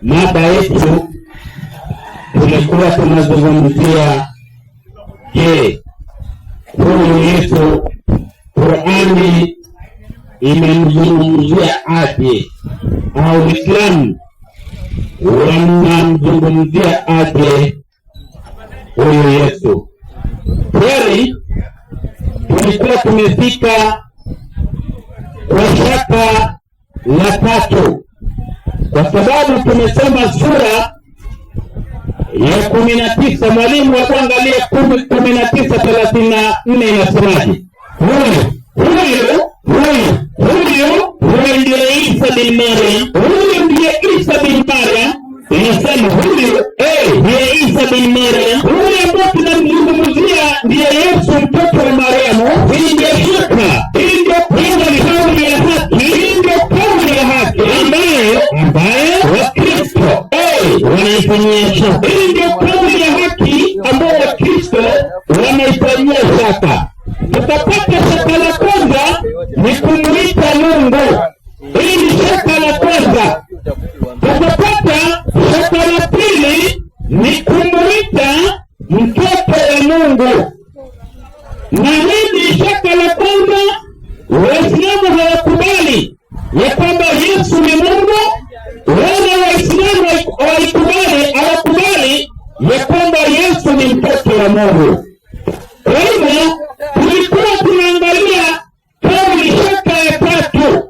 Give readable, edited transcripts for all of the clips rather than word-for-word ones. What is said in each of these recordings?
mada yetu tulikuwa tunazungumzia, je, huyu Yesu Qur'ani imemzungumzia aje, au Uislamu wanamzungumzia aje huyu Yesu? Kweli tulikuwa tumefika kwa shaka la tatu, kwa sababu tumesoma sura ya 19. Mwalimu wa kuangalia 19:34 inasemaje? Huyu ndiye Isa bin Maryam. Huyu ndiye Isa bin Maryam. Inasema huyu ndiye Isa bin Maryam. Huyu ambaye tunamzungumzia ndiye Yesu mtoto wa Mariamu. Hii ndiyo shaka, hii ndiyo kauli ya haki, hii ndiyo kauli ya haki ambaye Wakristo wanaifanyia shaka. Hii ndiyo kauli ya haki ambayo Wakristo wanaifanyia shaka. Tutapata shaka la kwanza ni kumwita Mungu. Hii ni shaka la kwanza. Tutapata shaka la pili ni kumwita mtoto wa Mungu. Na hili shaka la kwanza, Waislamu hawakubali ya kwamba Yesu ni Mungu, wala Waislamu hawakubali ya kwamba Yesu ni mtoto wa Mungu. Kwa hivyo tulikuwa tunaangalia kauli shaka ya tatu,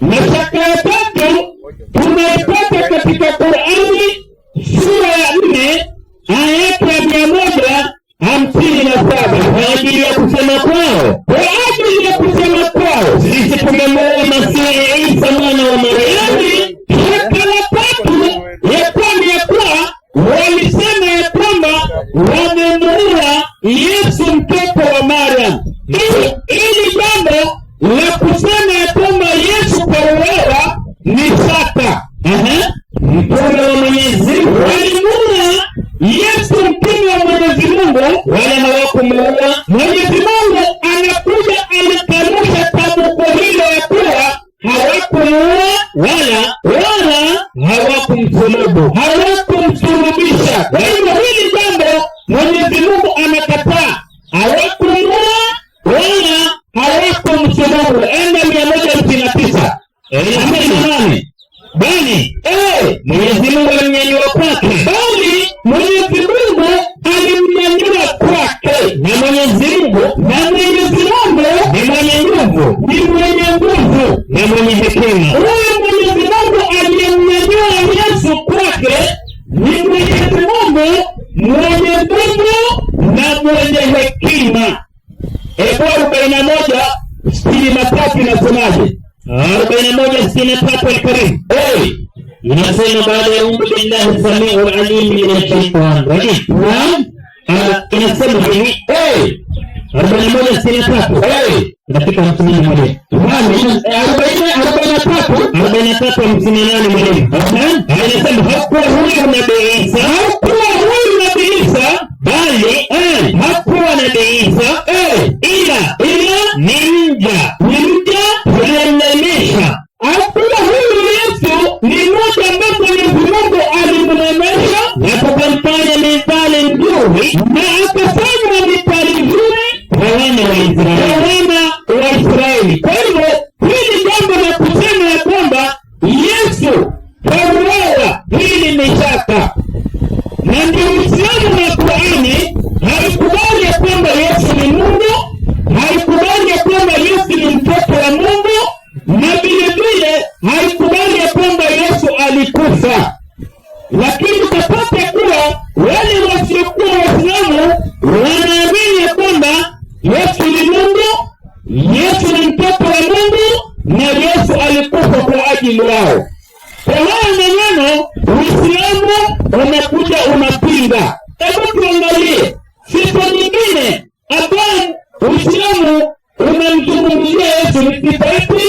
na shaka ya tatu tunaipata katika Qur'ani sura ya 4 aya ya 157. Kwa ajili ya kusema kwao, sisi tumemuona Masihi Isa mwana wa Maryam. Shaka la tatu ya kuwa walisema ya kwamba wamemuua Yesu mtoto wa Maryam. Ili jambo la kusema ya kwamba Yesu kauawa ni shaka. Mtume wa Mwenyezi Mungu walimuua Yesu, mtume wa Mwenyezi Mungu, wala hawakumuua. Mwenyezi Mungu anakuja anakanusha tamko hilo ya kuwa hawakumuua wala hawakumsulubu, hawakumsulubisha. Kwa hivyo hili jambo Mwenyezi Mungu anakataa, hawakumuua wala hawakumsulubu. Enda 159 bali Mwenyezi Mungu alimnyanyua kwake, bali Mwenyezi Mungu alimnyanyua kwake. Na Mwenyezi Mungu ni mwenye nguvu, na mwenye hekima. Huyu Mwenyezi Mungu aliyemnyanyua Yesu kwake ni Mwenyezi Mungu mwenye nguvu na mwenye hekima. 41:63 inasemaje? 41:63 Al-Karim. Inasema baada ya umbu billahi samiul alim minash shaitanir rajim. Inasema hivi 41:63 katika 51. 43:58 mwalimu. Inasema hakuwa huyu Nabii Isa, bali hakuwa Nabii Isa ila ni mja kuneemesha. Hakuwa huyu Yesu ni mmoja ambaye Mwenyezi Mungu alimneemesha na kumfanya mithali nzuri, na akafanya mithali nzuri kwa wana wa Israeli. Kwa hivyo hili jambo la kusema ya kwamba Yesu kauawa, hili ni shaka. Na ndio Uislamu na Qur'ani haikubali ya kwamba Yesu ni Mungu, haikubali ya kwamba Yesu ni mtoto wa Mungu, na vile vile haikubali ya kwamba Yesu alikufa. Lakini tutapata kuwa wale wasiokuwa Waislamu wanaamini ya kwamba Yesu ni Mungu, Yesu ni mtoto wa Mungu, na Yesu alikufa kwa ajili wao. Kwa haya maneno Uislamu unakuja unapinga. Hebu tuangalie sifa nyingine ambayo Uislamu unamzungumzia Yesu ni sifa ipi?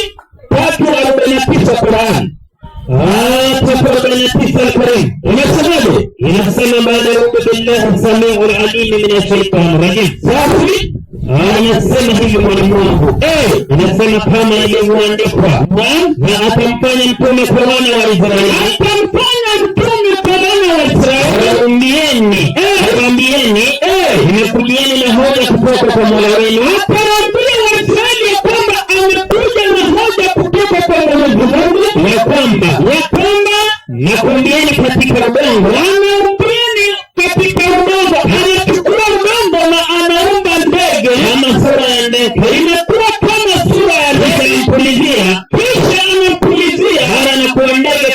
3:49 Qur'an. 3:49 Al-Karim. Inasemaje? Inasema baada ya billahi samiul alim minash shaitanir rajim. Safi. Anasema hivi mwalimu wangu. Inasema kama ilivyoandikwa, na atamfanya mtume kwa wana wa Israeli. Atamfanya waambieni, nimekujieni na hoja kutoka kwa Mola wenu. Akawaambia Waisraeli kwamba amekuja na hoja kutoka kwa Mwenyezi Mungu, ya kwamba nakuambieni katika udongo, anachukua udongo na anaumba ndege kama sura ya ndege, inakuwa kama sura ya ndege, kisha anampulizia anakuwa ndege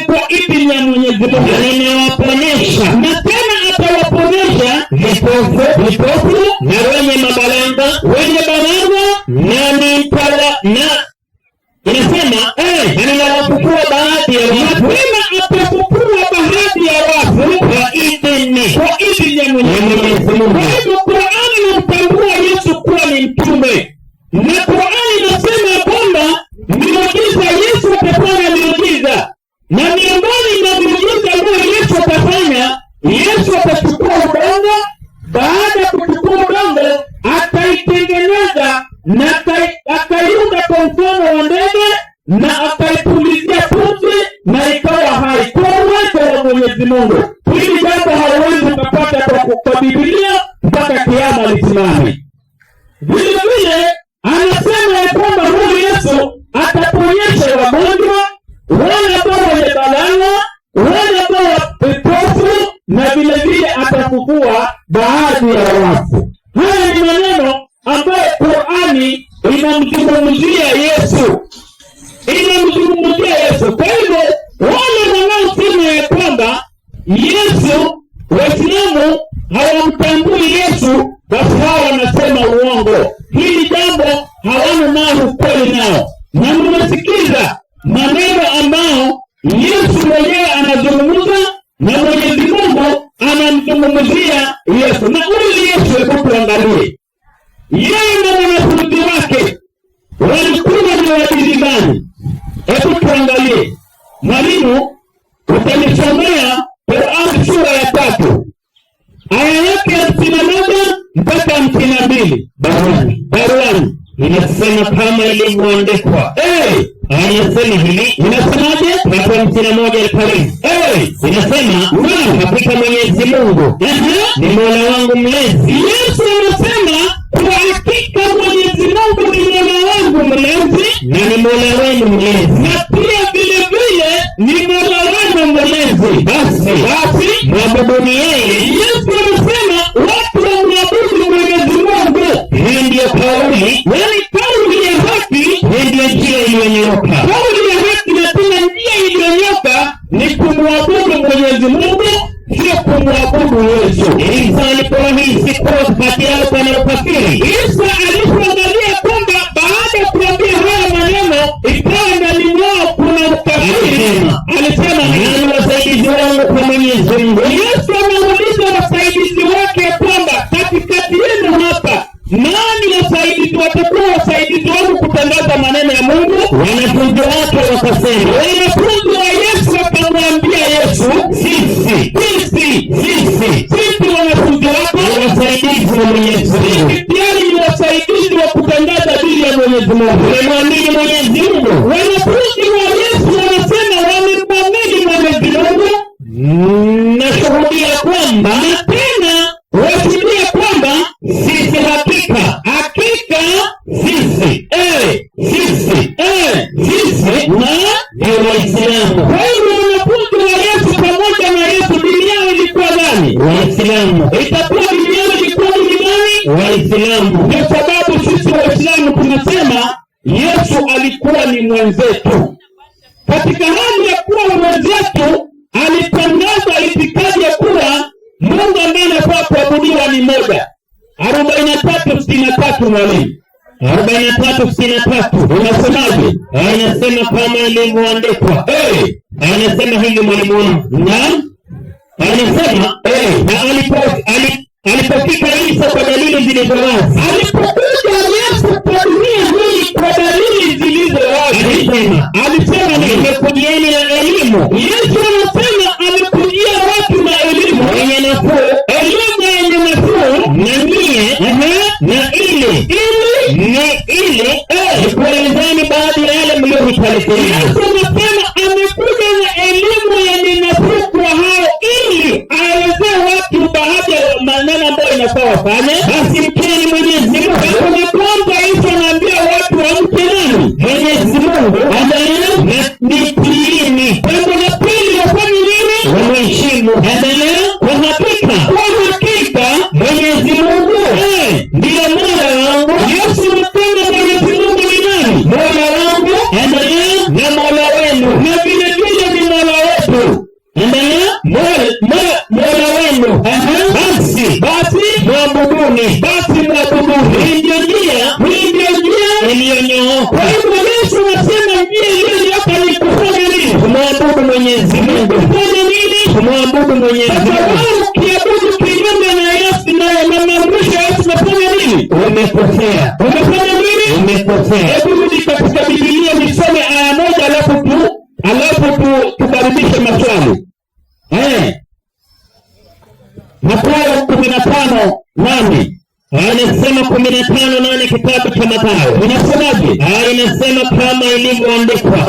kwa idhini ya Mwenyezi Mungu, anawaponesha na tena atawaponesha vipofu na wenye mabalanga na mitala, na inasema anawafufua baadhi ya watu, atafufua baadhi ya watu kwa idhini ya Mwenyezi Mungu. Qur'ani inamtambua Yesu kuwa ni mtume, na Qur'ani inasema kwamba miujiza Yesu atafanya miujiza, na miongoni mwa miujiza ambayo Yesu atafanya, Yesu atachukua udongo. Baada ya kuchukua udongo ataitengeneza na akaiunda kwa mfano wa ndege na akaipulizia pumzi na ikawa hai kwa uwezo wa Mwenyezi Mungu. Hili jambo hauwezi kupata kwa Biblia mpaka kiyama lisimame. Vile vile anasema ya kwamba huyu Yesu ataponyesha wagonjwa, wale ambao wenye balaa, wale ambao vipofu, na vile vile atafufua baadhi ya wafu. Haya ni maneno ambayo Qur'ani inamzungumzia Yesu. Kwa hivyo wale wanaosema ya kwamba Yesu, Waislamu hawamtambui Yesu, basi hawa wanasema uongo. Hili jambo hawana nao ukweli nao. Na mmesikiza maneno ambao Yesu mwenyewe anazungumza na Mwenyezi Mungu anamzungumzia Yesu. Na huyu Yesu, hebu tuangalie yeye na wanafunzi wake walikuwa ni wajizi gani? Hebu tuangalie. Mwalimu, utanisomea Qur'an sura ya 3 aya yake 51 mpaka 52. Baruani inasema kama ilivyoandikwa. Anasema hili, inasemaje? 51 al-Karim. Inasema hakika Mwenyezi Mungu ni Mola wangu mlezi. Yesu anasema kwa hakika Mwenyezi Mungu ni Mola wangu mlezi na ni Mola wenu mlezi, na pia vile vile ni Mola wenu mlezi. Basi mwabuduni yeye. Yesu anasema watu wamwabudu Mwenyezi Mungu. Hii ndiyo kauli, yani kauli ya haki. Hii ndiyo njia iliyonyooka. Kauli ya haki na tena njia iliyonyooka ni kumwabudu Mwenyezi Mungu, sio kumwabudu Yesu. Isa alipohisi kwa kati yao kwa nafakiri, Isa alipoangalia kwamba baada ya kuambia haya maneno ikawa ndani yao kuna ukafiri, alisema nani wasaidizi wangu kwa Mwenyezi Mungu? Yesu ameuliza wasaidizi wake kwamba katikati yenu hapa nani wasaidizi watakuwa wasaidizi wangu kutangaza maneno ya Mungu? Wanafunzi wake wakasema, wanafunzi wa Yesu wakamwambia Yesu, sisi wanafunzi wako wasaidizi wa Mwenyezi Mungu. Yaani ni wasaidizi wa kutangaza dini ya Mwenyezi Mungu. Wamwamini Mwenyezi Mungu. Wanafunzi wa Yesu wanasema wamemwamini Mwenyezi Mungu. Nashuhudia kwamba, na tena washuhudia kwamba sisi hakika sisi na Waislamu. Kwa hiyo wanafunzi wa Yesu pamoja na Yesu, dini yao ilikuwa gani? Waislamu. Itakuwa dini yao ilikuwa dini gani? Waislamu. Kwa sababu sisi Waislamu tunasema Yesu alikuwa ni mwenzetu. Katika hali ya kuwa mwenzetu, alitangaza itikadi ya kuwa Mungu ambaye anafaa kuabudiwa ni moja. 43:63 mwalimu. 43:63 unasemaje? Anasema kama ilivyoandikwa. Anasema hivi mwalimu wangu. Anasema alipofika Isa kwa dalili zilizo wazi. Alipokuja Yesu kwa dunia hii kwa dalili zilizo wazi. Alisema nimekujieni na elimu. Yesu anasema amekujia watu na elimu yenye nafuu. Elimu yenye nafuu na nie na ili kuelezeni baadhi ya yale mliohitalifia. Yesu anasema amekuja na elimu ya ninabii kwa hao ili aelezee watu baadhi ya maneno ambayo inafaa wafanye. Basi mkeni Mwenyezi Mungu. Kuna kwamba Yesu anaambia watu wamke nani? Mwenyezi Mungu. Endelea. Nitiini. Jambo la pili wafanye nini? Wamheshimu. Endelea. Kwa hakika Mwenyezi Mungu ndiye Mola wangu. Yesu mpenda Mwenyezi Mungu ni nani? Mola wangu. Endelea. Na Mola wenu. Na vile vile ni Mola wetu. Endelea. Mola wenu. Basi mwabuduni. Hii ndio njia iliyonyooka. Kwa hivyo Yesu anasema njia iliyonyooka ni kufanya nini? Kumwabudu Mwenyezi Mungu. Kufanya nini? Kumwabudu Mwenyezi Mungu. Ukiabudu kinyume na Yesu na mamrisho Yesu unafanya nini? Umekosea. Umefanya nini? Umekosea. Hebu rudi katika Biblia nisome aya moja alafu tukaribishe maswali. Mathayo 15:8. Anasema 15:8 kitabu cha Mathayo. Inasemaje? Inasema kama ilivyoandikwa.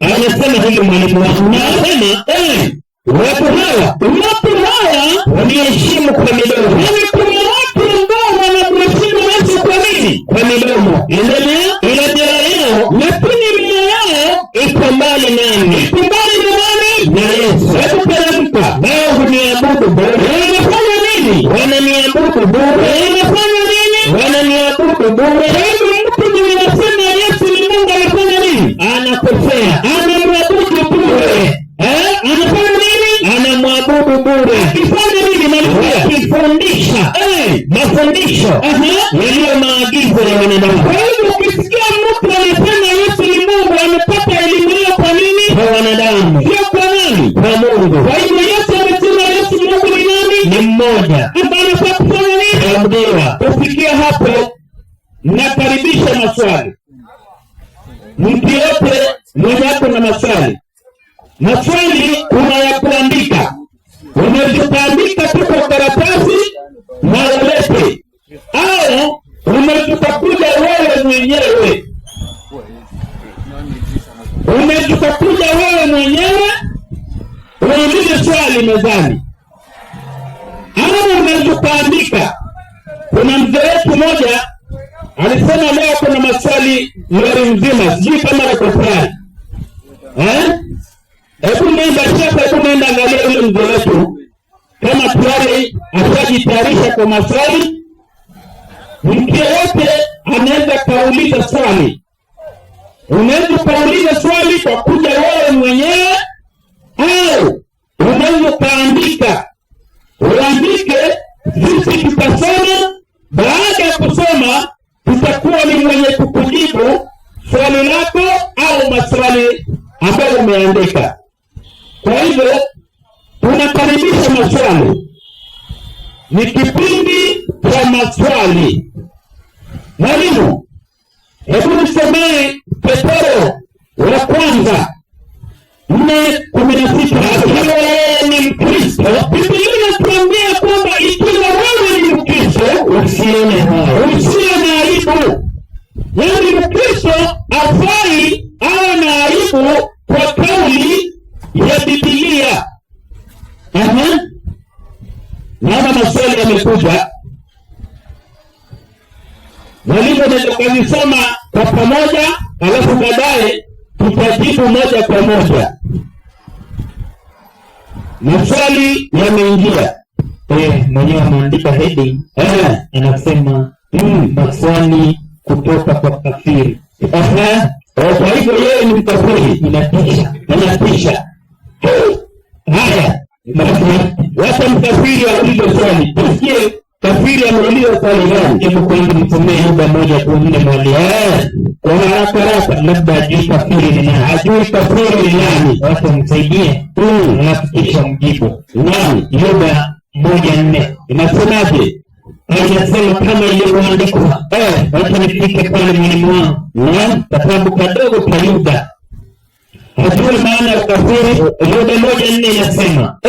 Anasema hivi mwalimu wangu. Anasema watu hawa waniheshimu kwa midomo. Yaani kuna watu ambao wanamheshimu Yesu kwa nini? Kwa midomo. Endelea. Ila mioyo yao, lakini mioyo yao iko mbali nami. Iko mbali na nani? Na Yesu. Hebu teremka. Wao huniabudu bure. Wanafanya nini? Wananiabudu bure. Wanafanya nini? Wananiabudu bure. Hebu mtu mwenye anasema Yesu ni Mungu anafanya nini? Anakosea. Anamwabudu bure. Anafanya nini? Anamwabudu bure. Akifanya nini? Akifundisha mafundisho yaliyo maagizo ya wanadamu. Kwa hivyo ukisikia mtu anasema Yesu ni Mungu, amepata elimu hiyo kwa nini? Kwa wanadamu. Sio kwa nani? Kwa Mungu. Kwa hivyo Yesu amesema Yesu Mungu ni nani? Ni mmoja. Anafaa kufanya nini? Kuabudiwa. Kufikia hapo nakaribisha maswali. Mtu yote mwenye hapo na maswali. Maswali kuna ya kuandika. Unaweza tu kwa karatasi na ulete. Au unaweza kuja wewe mwenyewe. Uulize swali mezani. Au unaweza kuandika. Kuna mzee wetu mmoja alisema leo kuna maswali lori mzima. Sijui kama yako tayari. Hebu nenda angalia ule mzee wetu kama tayari ashajitayarisha kwa maswali. Mtu yote anaweza kauliza swali. Unaweza kauliza swali kwa kuja wewe mwenyewe au unaweza kaandika. Uandike, sisi tutasoma. Baada ya kusoma tutakuwa ni mwenye kukujibu swali lako au maswali ambayo umeandika. Kwa hivyo tunakaribisha maswali. Ni kipindi cha maswali. Mwalimu, hebu nisomee Petro wa kwanza 4:16. Ikiwa wewe ni Mkristo, Biblia inatuambia kwamba ikiwa wewe ni Mkristo, usione aibu. Yaani Mkristo afai awe na aibu kwa kauli ya Biblia. Naona maswali yamekuja. Mwalimu anataka kwa pamoja, alafu baadaye tutajibu moja kwa moja. Maswali yameingia. Mwenyewe ameandika heading. Anasema maswali kutoka kwa kafiri. Kwa hivyo yeye ni mkafiri. Inatisha. Haya, wacha mkafiri aulize swali. Tusikie kafiri ameuliza swali gani. Hebu kwenda msomee Yuda 1:4 mwalimu. Kwa haraka labda ajui kafiri ni nani. Ajui kafiri ni nani. Wacha msaidie. Alafu kisha mjibu. Nani? Yuda 1:4. Inasemaje? Anasema kama ilivyoandikwa. Wacha nifike pale mwalimu wangu. Kitabu kadogo cha Yuda. Hajui maana ya kafiri. Yuda 1:4 inasema.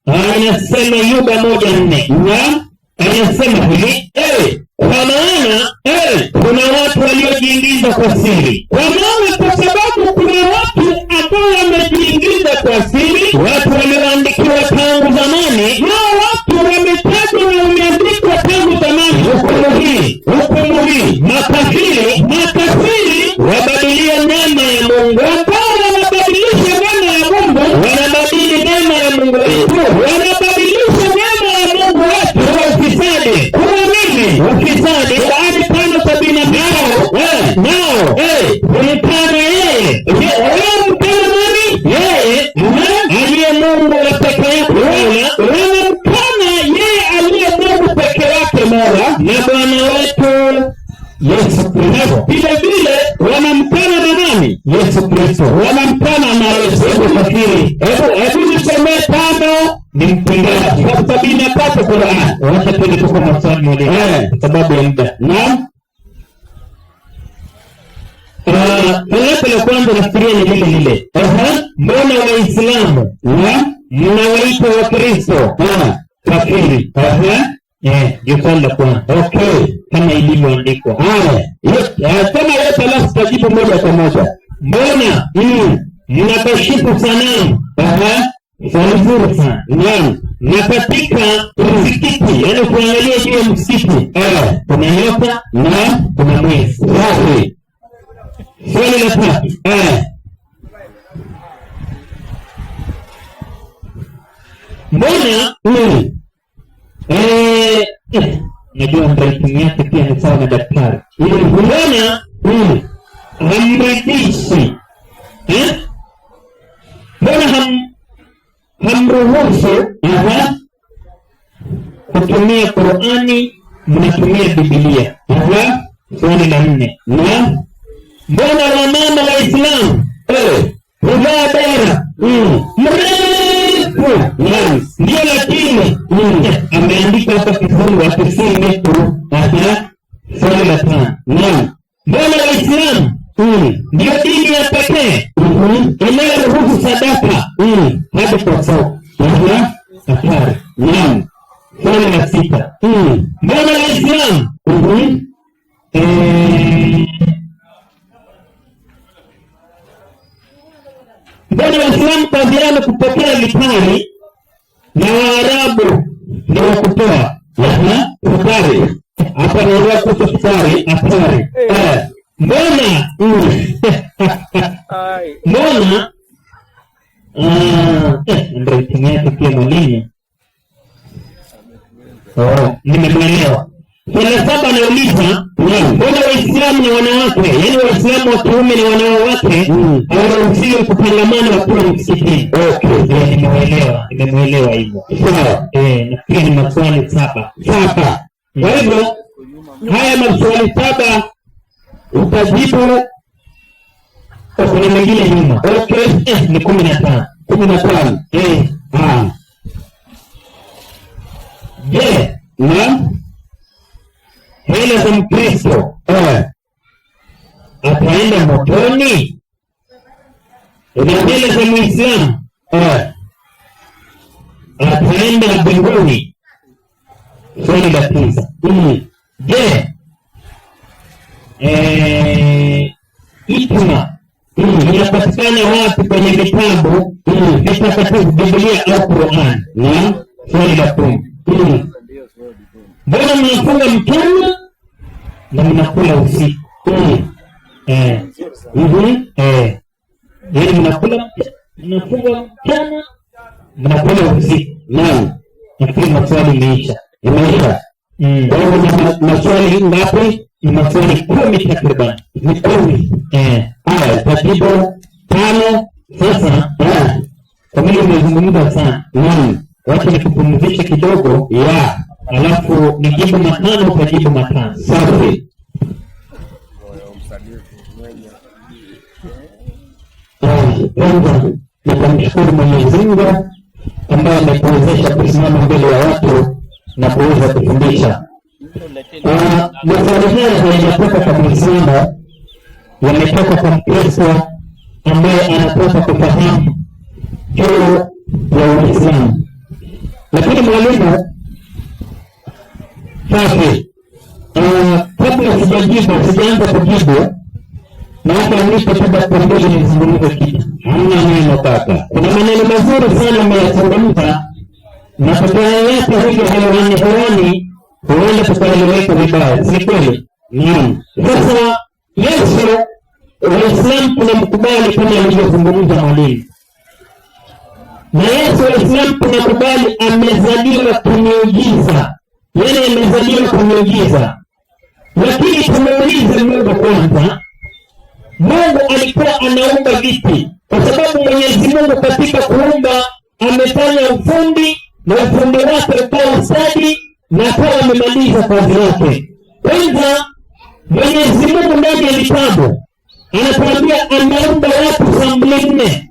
Anasema Yuda 1:4. Anasema hivi. Kwa maana kuna watu waliojiingiza kwa siri. Kwa maana kwa sababu kuna watu ambao watu walioandikiwa tangu zamani, hao watu wametajwa na wameandikwa tangu zamani. Hukumu hii makafiri wabadilia neema ya Mungu, wanabadilisha neema ya Mungu, wanabadili neema ya Mungu wetu, wanabadilisha neema ya Mungu wetu kwa ufisadi. Kwa nini ufisadi? Yaani 5:75 nao mtana yeye mtana nani? Yeye aliye Mungu wa pekee yake, wanamtana yeye aliye Mungu pekee yake Mola na Bwana wetu Yesu Kristo. Vile vile wanamtana na nani? Yesu Kristo. Wanamtana na Yesu kafiri. Hebu nisomee 5 ni mpingaji. 73 Qur'an. Wacha twende kwa maswali moja. Sababu ya muda. Naam. La kwanza nafikiria ni lile. Mbona Waislamu mnawaita Wakristo kafiri? Ndio swali la kwanza. Okay, kama ilivyoandikwa. Kama yote alafu tajibu moja kwa moja. Mbona mnakashifu sanamu? Swali zuri sana. Na katika msikiti, yaani kuangalia juu ya msikiti, kuna nyota na kuna mwezi. Safi. Swali la 3. Mbona najua mrating yake pia ni sawa na daktari. Mbona hamridishi? Mbona hamruhusu kutumia Qur'ani, mnatumia Biblia? Swali la 4. Mbona wamama Waislamu huvaa dera mrefu? Ndio, lakini ameandika hapa kifungu akisema tu. Swali la 5. Mbona Waislamu ndio dini ya pekee inayoruhusu sadaka hadi kwa soko? Hatari. Swali la 6. Mbona Waislamu mbona Waislamu kazi yao kupokea vitani na Waarabu ndio kutoa futari? Hapa ni watu futari hatari. Mbona ndio tingeti pia mwalimu. Nimekuelewa. Swali la 7 nauliza, mbona Waislamu na wanawake, yaani Waislamu wa kiume na wanawake hawaruhusiwi kutangamana wakiwa msikitini? Okay, nimemuelewa hivyo. Nafikiri ni maswali 7. Kwa hivyo haya maswali 7 utajibu kwa kuna mengine nyuma. Okay, ni 15. Je, hela za Mkristo ataenda motoni? Na hela za Muislamu ataenda mbinguni? Swali la 9. Je, hikma inapatikana wapi kwenye vitabu vitakatifu, Biblia au Qur'an? Swali la 10. Mbona mnafunga mchana na mnakula usiku? Yaani mnafunga mchana, mnakula usiku. Nafikiri maswali imeisha. Maswali ngapi? Ni maswali 10 takriban. Ni 10. Tajibu 5. Sasa kwa mimi nimezungumza sana. Wacha nikupumzishe kidogo. Alafu nijibu 5, utajibu 5. Safi. Nikamshukuru Mwenyezi Mungu ambaye amekuwezesha kusimama mbele ya watu na kuweza kufundisha. Maswali haya hayajatoka kwa Muislamu, yametoka kwa Mkristo ambaye anataka kufahamu juu ya Uislamu. Lakini mwalimu, safi, kabla sijaanza kujibu, na hata nipo tu dakika mbili nizungumze kitu. Hamna neno kaka. Kuna maneno mazuri sana mmeyazungumza na kwa yake hivyo hewani huenda tukaeleweka vibaya. Si kweli? Sasa Yesu Waislamu tunamkubali kama alivyozungumza mwalimu. Na Yesu Waislamu tunakubali amezaliwa kimiujiza. Yaani amezaliwa kimiujiza. Lakini tumeulize Mungu kwanza, Mungu alikuwa anaumba vipi? Kwa sababu Mwenyezi Mungu katika kuumba amefanya ufundi, na ufundi wake ukawa stadi na akawa amemaliza kazi yake. Kwanza Mwenyezi Mungu ndani ya vitabu anatuambia ameumba watu sampuli 4.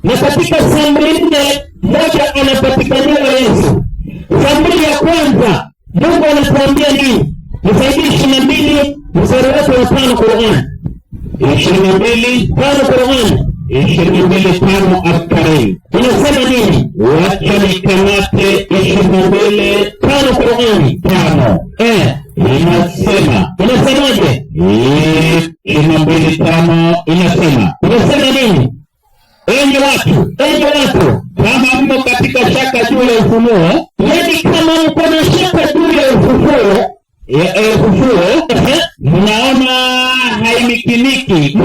Na katika sampuli 4 moja anapatikaniwa Yesu. Sampuli ya kwanza Mungu anatuambia nini? Nisaidie 22 mstari wake wa 5 Qur'an. 22:5 Qur'an. 22:5 Al-Karim. Inasema nini? Wacha nikamate 22:5 Qur'an 5. Inasemaje? 22:5 inasema nini? Enyi watu, kama mko katika shaka juu ya ufunuo, yaani kama mko na shaka juu ya ufunuo, mnaona haimikiniki,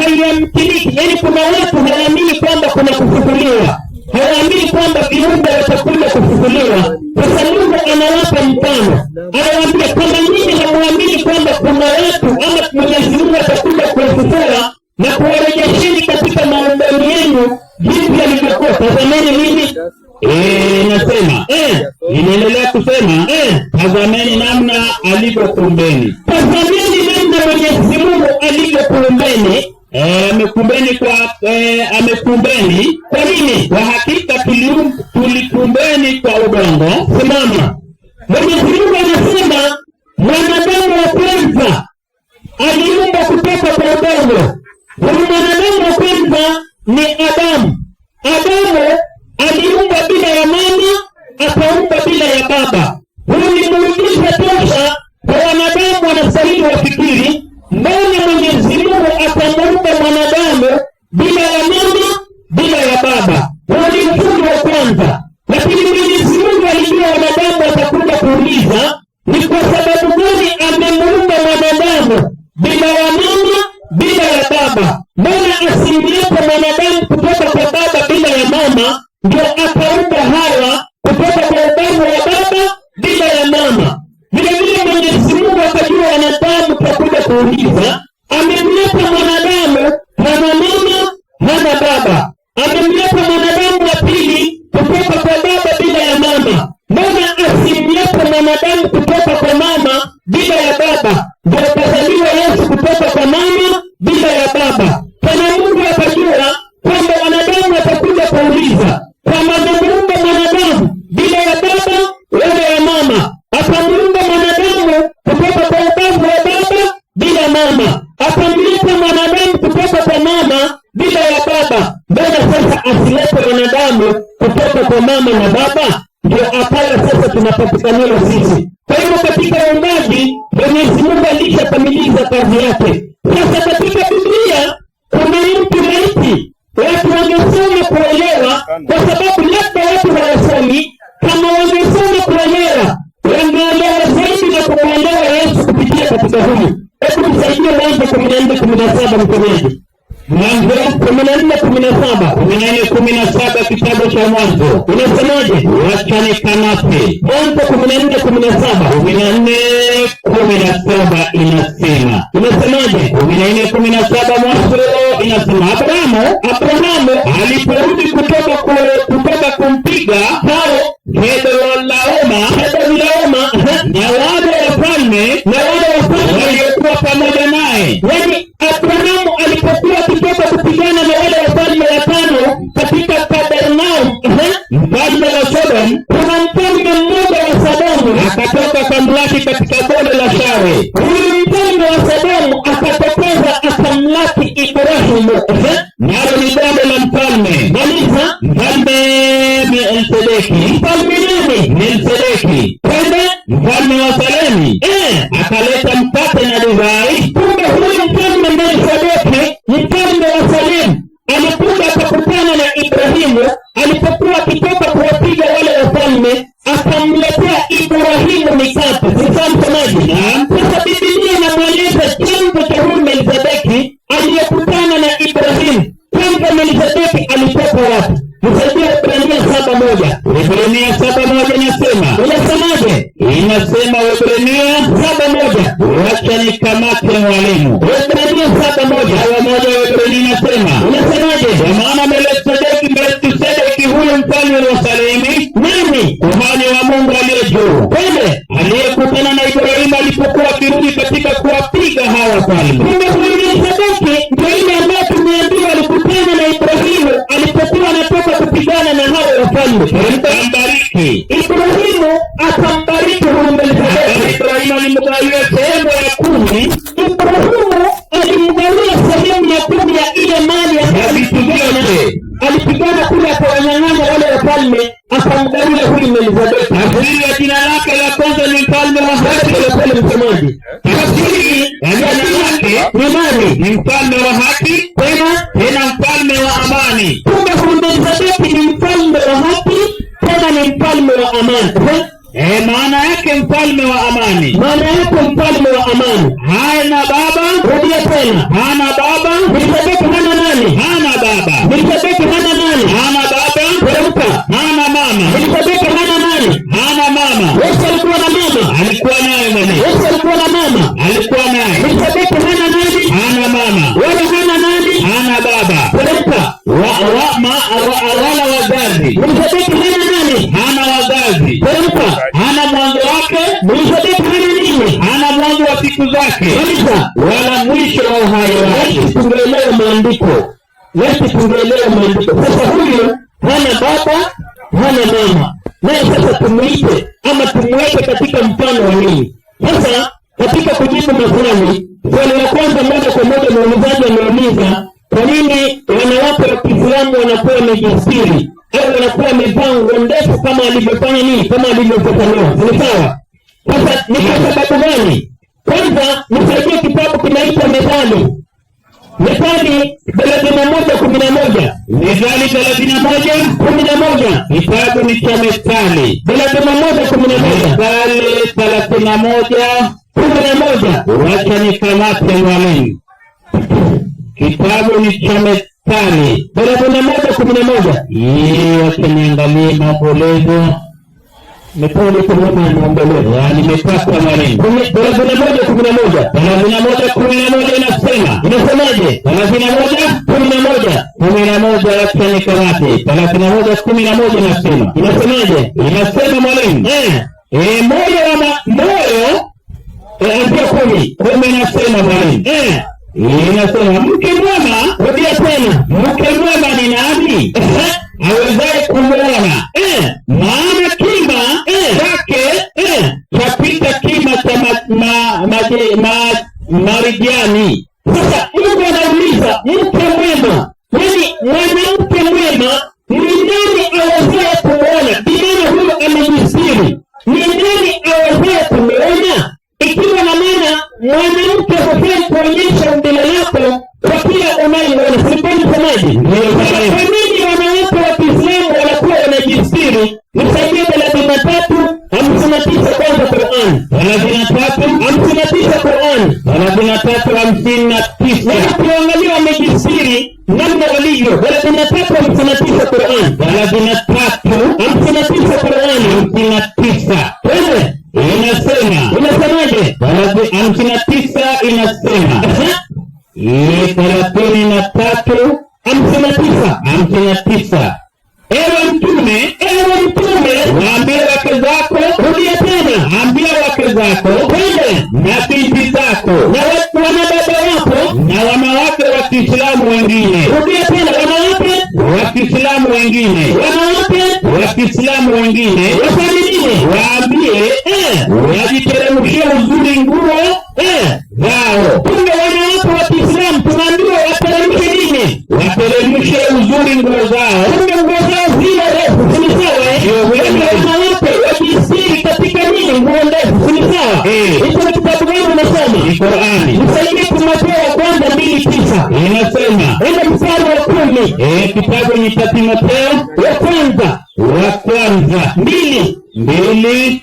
haiyamkiniki. Yaani kuna watu hawaamini kwamba kuna kufufuliwa, hawaamini kwamba viumbe watakuja kufufuliwa. Sasa Mungu anawapa mfano, anawaambia kwamba nyinyi hamuamini kwamba kuna watu ama Mwenyezi Mungu atakuja kuwafufua na kuwarejesheni katika maumbile yenu jinsi alivyokuwa. Tazameni mimi nasema inaendelea kusema tazameni namna alivyokuumbeni. Tazameni namna Mwenyezi Mungu alivyokuumbeni. Amekuumbeni kwa nini? Kwa hakika tulikuumbeni kwa udongo. Simama. Mwenyezi Mungu anasema mwanadamu wa kwanza aliumba kutoka kwa udongo. Mwanadamu wa kwanza ni Adamu. Adamu aliumba bila ya mama, akaumba bila ya baba. Huyu ni muujiza tosha kwa wanadamu wanastahili wafikiri. Mbona Mwenyezi Mungu akamuumba mwanadamu bila ya mama, bila ya baba? Huyu ni mfumo wa kwanza. Lakini Mwenyezi Mungu alijua wanadamu watakuja kuuliza ni kwa sababu gani amemuumba mwanadamu bila ya mama, bila ya baba. Mbona asimlete mwanadamu kutoka kwa baba bila ya mama, ndio akaumba Hawa kutoka kwa ubavu wa baba bila ya mama? Vile vile Mwenyezi Mungu akajua wanadamu tutakuja kuuliza, amemleta mwanadamu hana mama, hana baba. Amemleta mwanadamu wa pili kutoka kwa baba bila ya mama. Mbona asimlete mwanadamu kutoka kwa mama bila ya baba, ndio akazaliwa Yesu kutoka kwa mama bila ya baba? Kana Mungu akajua kwamba wanadamu watakuja kuuliza kama amemuumba mwanadamu bila ya baba wala ya mama, akamuumba mwanadamu kutoka kwa ubavu wa baba bila mama, akamleta mwanadamu kutoka kwa mama bila ya baba. Mbona sasa asilete mwanadamu kutoka kwa mama na baba? Ndio akawa sasa tunapatikaniwa sisi. Kwa hivyo katika uumbaji Mwenyezi Mungu alishakamiliza kazi yake. Sasa katika Biblia kuna mtu maiti, watu wangesoma kuelewa, kwa sababu labda watu hawasomi. Kama wangesoma kuelewa, wangeelewa zaidi na kumwelewa Yesu kupitia katika huyu. Hebu tusaidie Mwanzo 14:17 mtumiaji. Mwanzo 14:17. 14:17 kitabu cha Mwanzo. Unasemaje? Wacha nikamate. Mwanzo 14:17. 14:17 inasema. Unasemaje? 14:17 Mwanzo inasema Abrahamu aliporudi kutoka kumpiga hao Kedorlaoma na wale wafalme waliokuwa pamoja naye. Yaani Abrahamu alipokuwa akitoka kupigana na wale wafalme watano katika Kapernaum, mfalme wa Sodom, kuna mfalme mmoja wa Sodomu akatoka kamlaki katika bonde la Shawe. Huyu mfalme wa Sodomu akatokeza akamlaki Ibrahimu. Nalo ni bonde la mfalme. Maliza. Mfalme Melkisedeki. Mfalme nani? Melkisedeki. Mfalme wa Salemi. Akaleta mkate na divai. Kumbe huyu mfalme Melkisedeki, mfalme wa Salemi, Nisaidie Waebrania 7:1. Waebrania 7:1 inasema. Inasemaje? Inasema Waebrania 7:1. Wacha nikamate mwalimu. Waebrania 7:1. Hawa moja Waebrania inasema. Inasemaje? Kwa maana Melkisedeki huyu mfalme wa Salemi, nani? Kuhani wa Mungu aliye juu. Kwende aliyekutana na Ibrahimu alipokuwa akirudi katika kuwapiga hawa wafalme. Melkisedeki ndio yule ambaye tumeambiwa alikutana na Ibrahimu alipokuwa anatoka kupigana na hawa wafalme. Akambariki. Ibrahimu akambariki huyu Melkisedeki. Ibrahimu alimgawia sehemu ya 10. Ibrahimu alimgawia sehemu ya 10 ya ile mali ya vitu vyote. Alipigana kule akawanyang'anya wale wafalme, akamgawia huyu Melkisedeki. Tafsiri ya jina lake la kwanza ni mfalme wa haki. Pale msemaji. Tafsiri ya jina lake ni nani? Ni mfalme wa haki, tena mfalme wa amani. Kumbe huyu Melkisedeki ni mfalme wa haki, tena ni mfalme wa amani. Maana yake mfalme wa amani. Maana yake mfalme wa amani. Hana baba. Rudia tena. Hana baba. Melkisedeki hana nani? Hana baba. Melkisedeki hana nani? Hana baba. Teremka. Hana mama. Melkisedeki hana nani? Hana mama. Yesu alikuwa na mama. Alikuwa naye mwana. Yesu alikuwa na mama. Alikuwa naye. Melkisedeki hana nani? Hana mama. Wala hana nani? Hana baba. Teremka. Wala wazazi. Melkisedeki hana nani? Hana wazazi. Teremka. Hana mwanzo wake. Melkisedeki hana nini? Hana mwanzo wa siku zake. Wala mwisho wa uhai wake. Tungeelewa maandiko. Tungeelewa maandiko. Sasa huyu hana baba, hana mama. Naye sasa tumuite ama tumuweke katika mfano wa nini? Sasa katika kujibu maswali, swali la kwanza moja kwa moja muulizaji ameuliza, kwa nini wanawake wa Kiislamu wanakuwa wamejistiri au wanakuwa wamevaa nguo ndefu kama alivyofanya nini? Kama alivyofafanua. Ni sawa? Sasa ni kwa sababu gani? Kwanza nisaidie kitabu kinaitwa Methali. Methali 31:11. Methali 31:11. Kitabu ni cha Methali 31:11. Methali 31:11. Wacha nikamate mwalimu. Kitabu ni cha Methali 31:11. Wacha niangalie mabolezo. Methali kama niangalie. Yaani nimepata mwalimu. 31:11. 31:11 inasema. Inasemaje? 31:11. 11 wacha nikamate. 31:11 inasema. Inasemaje? Inasema mwalimu. Moyo ndio 10 inasema mwalimu. Inasema mke mwema. Rudia tena. Mke mwema ni nani? Awezaye kumwona. Maana kima chake chapita kima cha marijani. Sasa Mungu anauliza mke mwema. Yaani mwanamke mwema ni nani awezaye kumwona? Bila huyo amejisiri. Ni nani awezaye kumwona? Ikiwa na maana mwanamke hufai kuonyesha umbile lako kwa kila unayemwona. Sipeni semaji. Kwa nini wanawake wa Kiislamu wanakuwa wanajistiri? Nisaidie 33:59 kwanza Qur'an. 33:59 Qur'an. 33:59. Ukiangalia wamejistiri namna walivyo. 33:59 Qur'an. 33:59 Qur'an. 59. Inasema. Inasemaje? 59 inasema. 33:59. Ewe mtume, waambie wake zako. Rudia tena. Ambia wake zako. Na binti zako. Na wanadada wako. Na wanawake wa Kiislamu wengine. Rudia tena. Wanawake wa Kiislamu wengine. Wanawake wa Kiislamu wengine. Wafanyinie. Waambie wajiteremshie uzuri nguo zao. Kumbe wanawake wa Kiislamu tunaambiwa wateremshe nini? Wateremshe uzuri nguo zao. Kumbe nguo zao zile refu. Ni sawa? Wanawake wajistiri katika nini? Nguo ndefu. Ni sawa? Hicho ni kitabu gani unasoma? Ni Qur'ani. Nisaidie Timotheo wa kwanza 2:9. Inasema. Enda mstari wa 10. Kitabu ni cha Timotheo wa kwanza 2:2.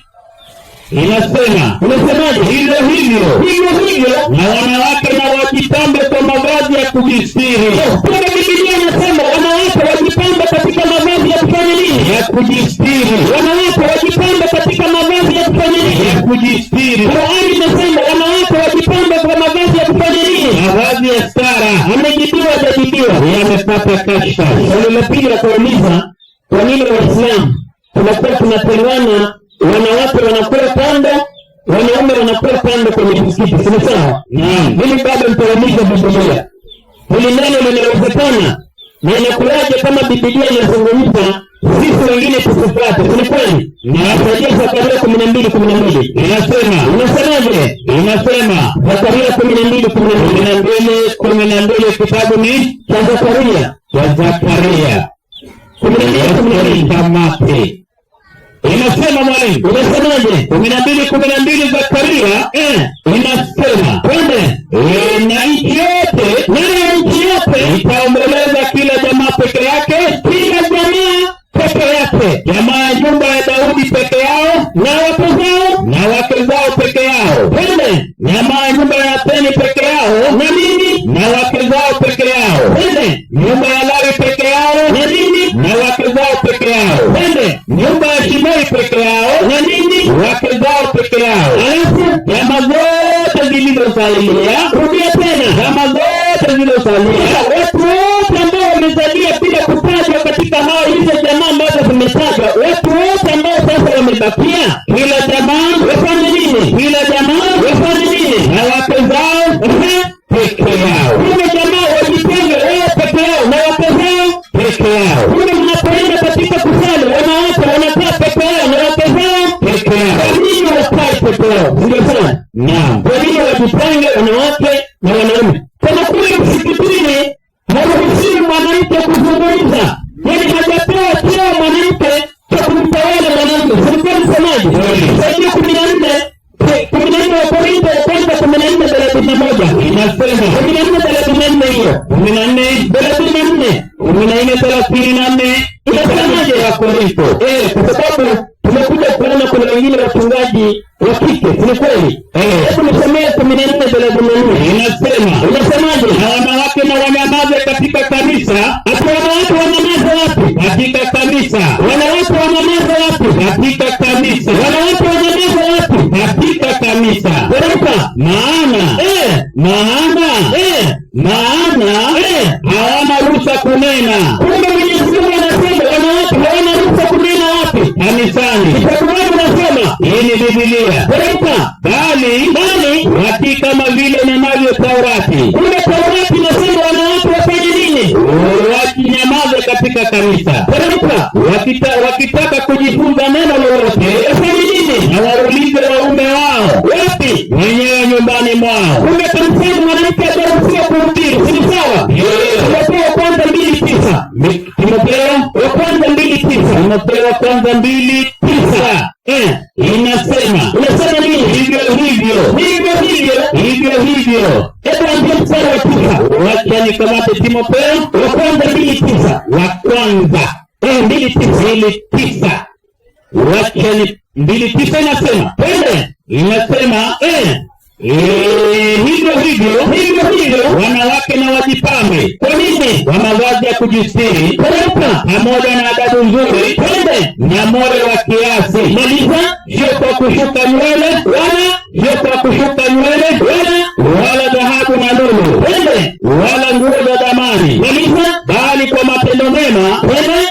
Inasema. Unasemaje? Hivyo na wanawake na wajitambe kwa mavazi ya kujistiri. Kwa Biblia inasema wanawake wajipambe katika mavazi ya kufanya nini? Ya kujistiri. Wanawake wajipambe katika mavazi ya kufanya nini? Ya kujistiri. Qur'ani inasema wanawake wajipambe kwa mavazi ya kufanya nini? Mavazi ya stara. Amejibiwa hajajibiwa? Yamepata kashfa. Swali la pili la kuuliza, kwa nini Waislamu tunakuwa tunatengana, wanawake wanakula panda, wanaume wanakula panda kwenye msikiti? Sio sawa? Mimi bado nitauliza Biblia. Hili neno linawezekana na inakulaje kama Biblia inazungumza sisi wengine tusifuate? Ni kweli? Na Zakaria 12:12 inasemaje? Inasema Zakaria 12:12 kitabu ni cha Zakaria. Wa Zakaria 12:12 inasema mwalimu, unasemaje? 12:12 Zakaria inasema twende, na nchi yote itaomboleza, kila jamaa peke yake, kila jamaa peke yake, jamaa ya nyumba ya Daudi peke yao na wake zao peke yao, twende, jamaa ya nyumba ya Atheni peke yao na nini? Na wake zao peke yao, twende, nyumba ya Lawi peke yao na nini? Na wake zao peke yao, twende, nyumba ya Shimei peke yao na nini? Wake zao peke yao. Alafu jamaa zote zilizosalia, rudia tena, jamaa zote zilizosalia, watu wote ambao wamezalia bila kutajwa katika hao hizo jamaa ambazo zimetajwa, watu wote ambao sasa wamebakia, kila jamaa wafanye nini? Kila jamaa wafanye nini? Na wake zao peke yao. Kila jamaa wajipenge wao peke yao na wake zao peke yao. Kule mnapoenda katika kusali, wanawake wanakaa peke yao na wake zao peke yao. Nini wakae peke yao? Ndio sana. Naam. Kwa hiyo wajipenge wanawake na wanaume. Kama kule msikitini haruhusiwi mwanamke kuzungumza. Yaani hajapewa cheo mwanamke cha kumtawala mwanamke. Sikuwa msemaji. Saidia 14 wa Korintho ya kwanza 14:31 inasema 14:34 hiyo 14:34 inasemaje ya Korintho? Kwa sababu tumekuja kuona kuna wengine wachungaji wa kike, si kweli? Hebu nisomee 14:34 inasemaje? Na wanawake na wanyamaze katika kanisa. Hata wanawake wanyamaze wapi? Katika kanisa. Wanawake wanyamaze wapi? Katika kanisa. Wanawake wanyamaze wapi? Katika kanisa. Maana hawana ruhusa kunena. Kumbe Mwenyezi Mungu anasema wanawake hawana ruhusa kunena wapi? Kanisani. Kitabu nasema hii ni Biblia. Bali hakika kama vile inavyo Taurati. Kumbe Taurati inasema wanawake wafanye nini? Wakinyamaze katika kanisa. Wakitaka kujifunza neno lolote wafanye nini? Na waulize waume wao. Wapi? Wenyewe nyumbani mwao. Kumbe kanisani mwanamke ataruhusiwa kuhubiri. Si sawa? Timotheo wa kwanza 2:9. Timotheo wa kwanza 2:9. Inasema nini? Hivyo. Hebu ambia mstari wa 9. Wacha nikamate Timotheo wa kwanza 2:9. Wa kwanza 2:9. Wacha ni 2:9 inasema. Inasema hivyo wanawake na wajipambe. Kwa nini? Kwa mavazi ya kujistiri pamoja na adabu nzuri na moyo wa kiasi. Maliza. Sio kwa kushuka nywele wala dhahabu na lulu wala nguo za dhamani. Maliza. Bali kwa matendo mema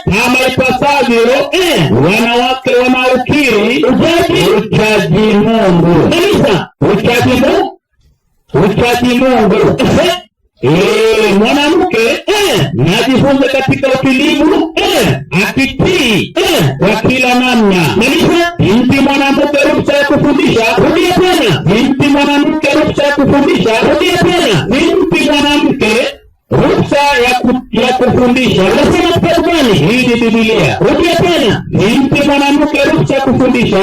kama ipasavyo wanawake wanaokiri uchaji Mungu. Maliza. Uchaji Mungu. Mwanamke najifunze katika utulivu akitii kwa kila namna. Binti mwanamke ruhusa ya kufundisha. Rudia tena. Binti mwanamke ruhusa ya kufundisha. Rudia tena. Binti mwanamke ruhusa ya kufundisha. Unasema kitabu gani? Hii ni Biblia. Rudia tena. Binti mwanamke ruhusa ya kufundisha.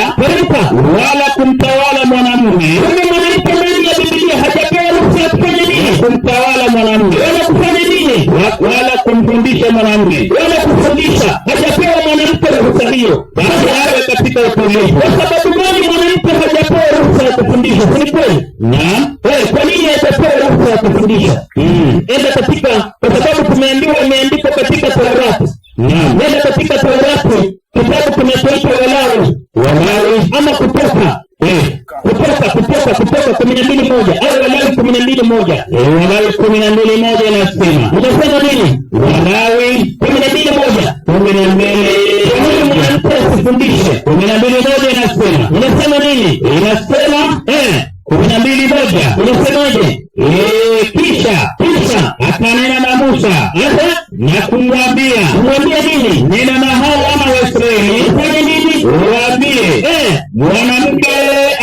Wala kumtawala mwanamume. Kumbe mwanamke ndani ya Biblia hajapewa ruhusa ya kufanya nini? Kumtawala mwanamume. Wala kufanya nini? Wala kumfundisha mwanamume. Wala kufundisha. Hajapewa mwanamke ruhusa hiyo. Basi awe katika utulivu. Kwa sababu gani mwanamke hajapewa ruhusa ya kufundisha? Ni kweli? Naam. Kwa nini hajapewa ruhusa ya kufundisha? Enda katika, kwa sababu imeandikwa katika Taurati. inasema nini? Walawi 12:1. 12. Huyu mwanamke asifundishe. 12:1 inasema nini? Inasema 12:1 inasemaje? Kisha akanena na Musa na kumwambia nini? Nena na hao ama Waisraeli fanye nini? Waambie mwanamke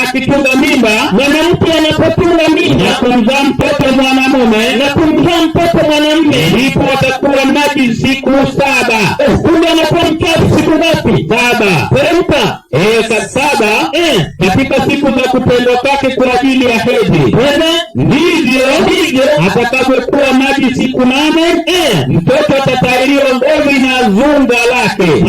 akitunga mimba, mwanamke anapotunga mimba na kumzaa mtoto mwanamume na kumzaa mtoto mwanamume, ndipo atakuwa najisi siku 7. Kumbe anakuwa mchafu siku ngapi? 7. Teremka 7 katika siku za kupendwa kwake kwa ajili ya hedhi. Ndivyo atakavyokuwa maji siku 8. Mtoto atatahiriwa ngozi na zunga lake.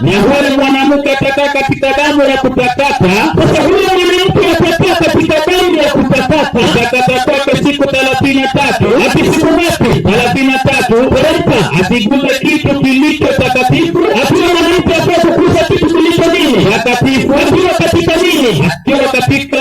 Na huyo mwanamke atakaa katika damu ya kutakata. Sasa huyo mwanamke atakaa katika damu ya kutakata, atakata kwake siku 33. Ati siku ngapi? 33. Teremka. Asiguse kitu kilicho takatifu. Akiwa mwanamke atakugusa kitu kilicho nini? Takatifu. Akiwa katika nini? Akiwa katika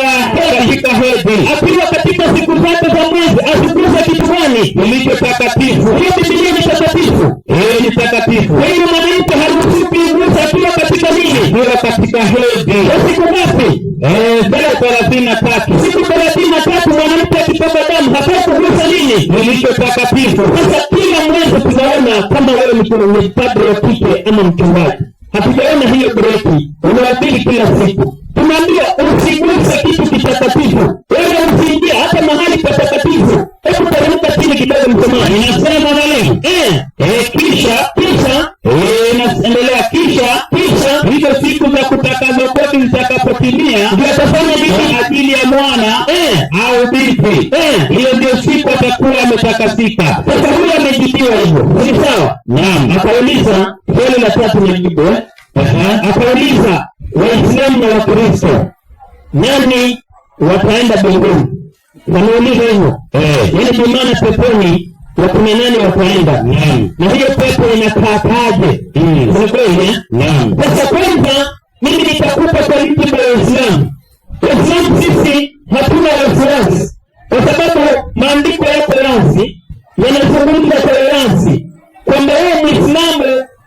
hedhi. Akiwa katika siku zake za mwezi asiguse kitu gani? Kilicho takatifu. Hiyo Biblia ni takatifu. Ni takatifu. Kwa hiyo mwanamke haruhusiwi kugusa akiwa katika nini? Akiwa katika hedhi. Siku ngapi? 33. Siku 33 mwanamke akitoka damu hapaswi kugusa nini? Kilicho takatifu. Sasa kila mwezi tunaona kama wewe ni padri wa kike ama mchungaji, hatujaona hiyo breki. Unawabili kila siku. Tunaambia usiguse kitu kitakatifu. Wewe usiingie hata mahali patakatifu. Hebu teremka chini kidogo msomaji. Inasema nini? Kisha inaendelea kisha hizo siku za kutakazwa kwetu zitakapotimia, ndio atafanya nini? Ajili ya mwana au binti. Hiyo ndio siku atakuwa ametakasika. Sasa huyo amejibiwa hivyo. Ni sawa? Naam. Akauliza swali la 3 nijibu. Akauliza Waislamu na Wakristo nani wataenda mbinguni? Wanauliza hivyo. Yaani kwa maana peponi watu 8 wataenda. Na hiyo pepo inakaaje? Ni kweli? Sasa kwanza mimi nitakupa kwa vitu vya Waislamu. Waislamu sisi hatuna wasiwasi, kwa sababu maandiko yako wazi yanazungumza toleransi, kwamba wewe Muislamu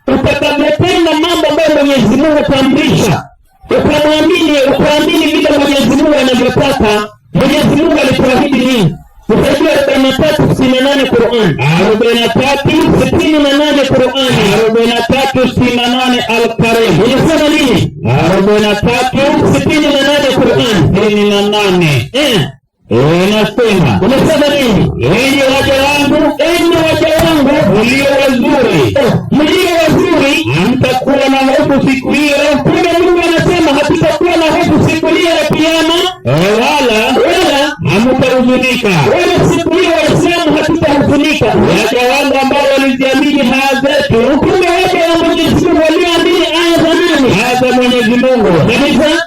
utakavyotenda mambo ambayo Mwenyezi Mungu kaamrisha, ukaamini vile Mwenyezi Mungu anavyotaka. Mwenyezi Mungu alituahidi nini? Utajua 43:68 Qur'an. 43:68 Qur'an. 43:68 Al-Karim. Inasema nini? 43:68 Qur'an. 68. Inasema nini? Enyi waja wangu mlio wazuri, hamtakuwa na hofu siku hiyo. Kumbe Mungu anasema hatutakuwa na hofu siku hiyo ya kiyama, wala hamtahuzunika. Wala siku hiyo Waislamu hatutahuzunika. Waja wangu ambao waliziamini aya zetu. Kumbe waja wa Mwenyezi Mungu walioamini aya za nani? Aya za Mwenyezi Mungu.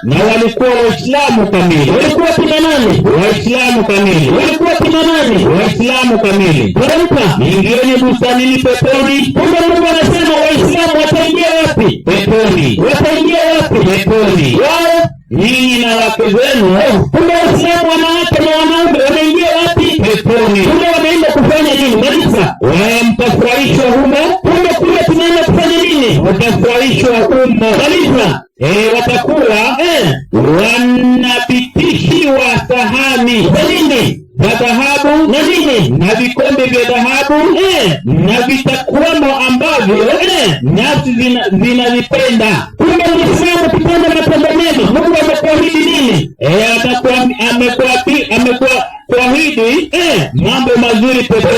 Na walikuwa Waislamu kamili. Walikuwa kina nani? Waislamu kamili. Walikuwa kina nani? Waislamu kamili. Teremka. Ingieni bustanini peponi. Kumbe Mungu anasema Waislamu wataingia wapi? Peponi. Wataingia wapi? Peponi. Wao nyinyi na wake zenu. Kumbe Waislamu wanawake na wanaume wanaingia wapi? Peponi. Kumbe wanaenda kufanya nini? Malisa. Mtafurahishwa humo. Kumbe kule tunaenda kufanya nini? Mtafurahishwa humo. Malisa. Watakuwa wanapitishiwa sahani za nini? Za dhahabu na nini? Na vikombe vya dhahabu na vitakuwamo ambavyo nafsi zinavipenda. Kumbe Muislamu kupenda matendo mema, Mungu amekuahidi nini? Amekuahidi mambo mazuri peponi.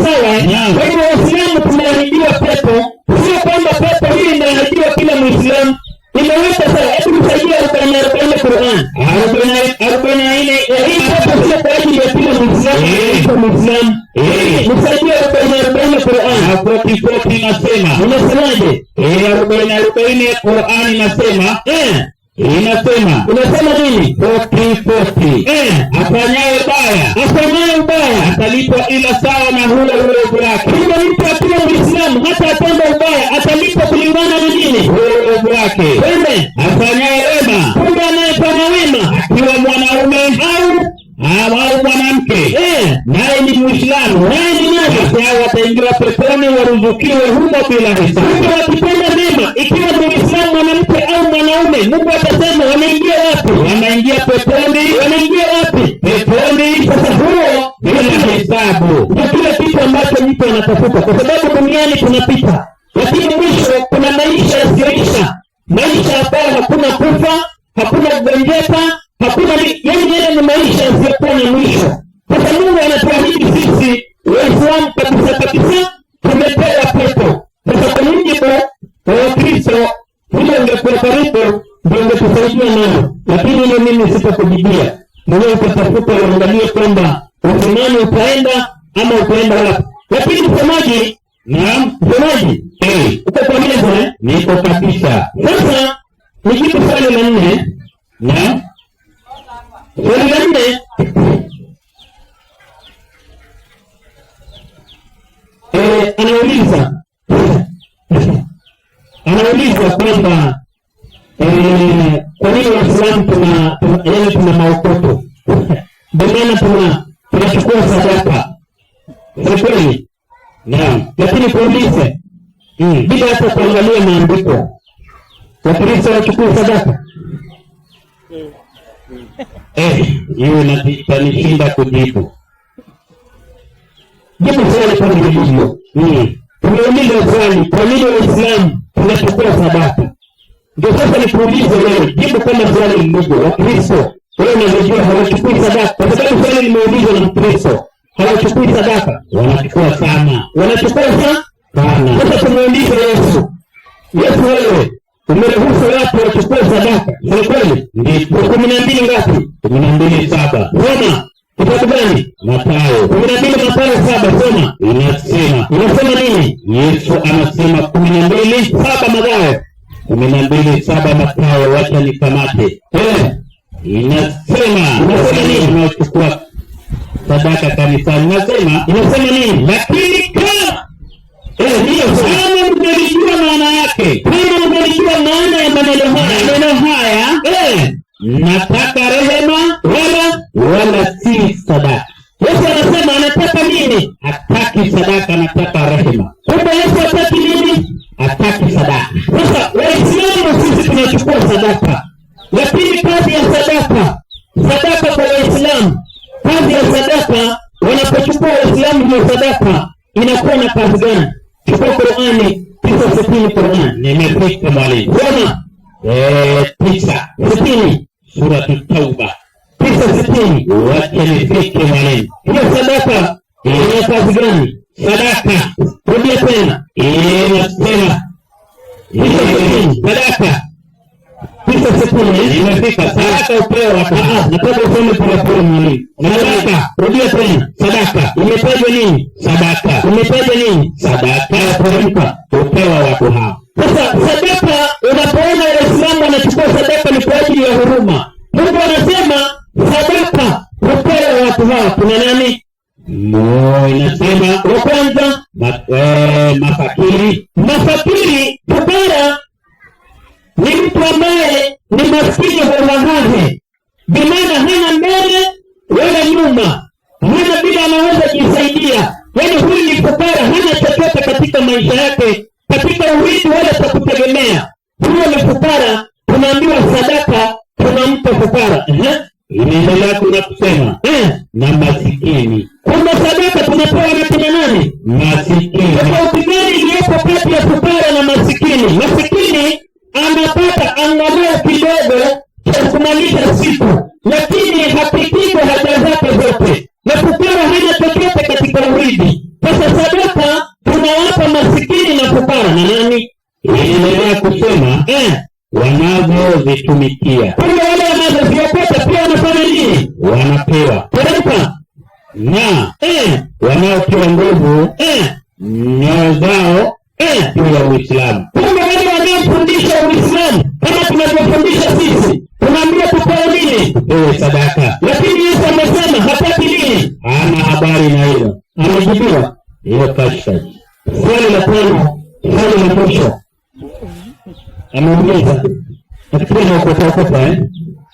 Sawa? Kwa hivyo Waislamu tumeahidiwa pepo. Sio kwamba pepo hii inahidiwa kila Muislamu. Imeweka sawa. Hebu msaidia 40 Qur'an. 44 hii hapo sio kwa ajili ya kila Muislamu. Msaidia 40 Qur'an. 40 inasema. Unasemaje? 40 Qur'an inasema. Inasema nini? 40. Afanyaye ubaya atalipwa ila sawa na huyo uovu wake. Kila mtu akiwa Muislamu hata atenda ubaya atalipwa kulingana na nini? Huyo uovu wake. Afanyaye wema, kumbe anayefanya wema akiwa mwanaume au mwanamke, naye ni Muislamu, naye ni nani? Hao wataingia wa peponi waruzukiwe humo bila hisabu. Mungu akitenda mema, ikiwa ni Muislamu mwanamke au mwanaume, Mungu atasema wanaingia wapi? Wanaingia peponi. Wanaingia wapi? Peponi. Sasa huo bila hisabu ndio kile kitu ambacho mtu anatafuta, kwa sababu duniani tunapita, lakini mwisho kuna maisha yasiyoisha, maisha ambayo hakuna kufa, hakuna kugonjeka, hakuna yani ni maisha yasiyokuwa na mwisho. Sasa Mungu anatuahidi sisi Waislamu kabisa tumepewa pepo. Sasa kwa mujibu wa Kristo hilo ungekuwa karibu ndio ungetusaidia nalo, lakini ile mimi sitakujibia. Mwenyewe utatafuta uangalie kwamba usimani utaenda ama utaenda wapi. Lakini msemaji, naam msemaji, uko kwa meza? Niko kabisa. Sasa nijibu swali la 4. Naam. Swali la 4. Anauliza kwamba kwa nini Waislamu tuna maokoto? Ndio tunachukua sadaka. Sio kweli? Naam. Lakini kuulize bila hata kuangalia maandiko, Wakristo wachukua sadaka? Hiyo inanishinda kujibu. Jibu swali kwa hilo. Tunauliza swali, kwa nini Waislamu tunachukua sadaka? Ndio sasa nikuulize wewe, jibu kama swali ndogo. Wakristo wewe unajua hawachukui sadaka, kwa sababu swali limeulizwa na Mkristo. Hawachukui sadaka? Wanachukua sana. Wanachukua sana? Sasa tumuulize Yesu. Yesu wewe umeruhusu watu wachukue sadaka? Ni kweli? Ndio. 12 ngapi? 12:7. Soma. Kitabu gani? Mathayo. 12 Mathayo 7. Soma. Inasema nini? Yesu anasema 12:7 Mathayo. 12:7 Mathayo, wacha nikamate. Inasema nini? Unachukua sadaka kanisani. Inasema nini? Lakini kama kama mtalijua maana yake, kama mtalijua maana ya maneno haya, nataka rehema wala si sadaka. Yesu anasema anataka nini? Hataki sadaka, anataka rehema. Kumbe Yesu hataki nini? Hataki sadaka. Sasa Waislamu sisi tunachukua sadaka, lakini kazi ya sadaka kwa Waislamu, kazi ya sadaka wanapochukua Waislamu ndio sadaka inakuwa na kazi gani? Chukua Qur'ani 9:60. Qur'ani nimefika mwalimu. Soma 9:60 sura At-Tauba 9:60. Wacha nifike mwalimu. Hiyo sadaka ina kazi gani? Sadaka, rudia tena. Inasema sadaka 9:60 imefika. Sadaka upewa. Nataka usome pole mwalimu. Sadaka, rudia tena. Sadaka imetajwa nini? Sadaka imetajwa nini? Sadaka ya upewa watu hao. Sasa sadaka, unapoona Waislamu wanachukua sadaka ni kwa ajili ya huruma. Mungu anasema sadaka upewa watu hao. Kuna nani? Inasema wa kwanza mafakiri. Fukara ni mtu ambaye ni maskini hohehahe, bimaana hana mbele wala nyuma, hana bila anaweza jisaidia. Yaani huyu ni fukara, hana chochote katika maisha yake, katika urithi wala cha kutegemea. Huyo ni fukara, tunaambiwa sadaka tunampa fukara. Inaendelea kuna kusema na masikini. Kuna sadaka tunapewa na kina nani? Masikini. Tofauti gani iliyopo kati ya fukara na masikini? Masikini anapata angalau kidogo cha kumalisha siku, lakini hakikisha haja zake zote. Na fukara hana chochote katika urithi. Sasa sadaka tunawapa masikini na fukara na nani? Inaendelea kusema wanazozitumikia. Kwa wale wanazoziokota pia wanafanya nini? Wanapewa sadaka. Na wanaopewa nguvu nyoyo zao juu ya Uislamu. Kumbe wale wanaofundisha Uislamu kama tunavyofundisha sisi, tunaambia tupewe nini? Tupewe sadaka. Lakini Yesu amesema hataki nini? Hana habari na hilo. Amejibiwa hiyo kashfa. Swali la 5, swali la mwisho. Ameuliza nafikiri na ukota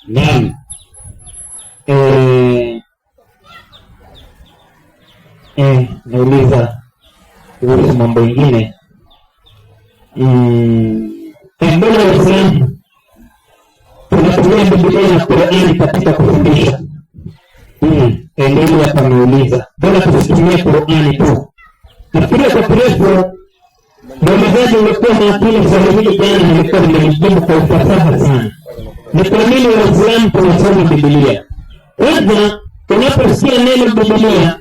naam. Nauliza kuhusu mambo mengine. Mbona Waislamu tunatumia Biblia na Qur'ani katika kufundisha? Ndio akameuliza, mbona tusitumie Qur'ani tu? Nafikiri kwa kirefu mmojaji umekuwa makini swali hili jana, nilikuwa nimejibu kwa ufasaha sana. Ni kwa nini Waislamu tunasoma Biblia? Kwanza, unaposikia neno Biblia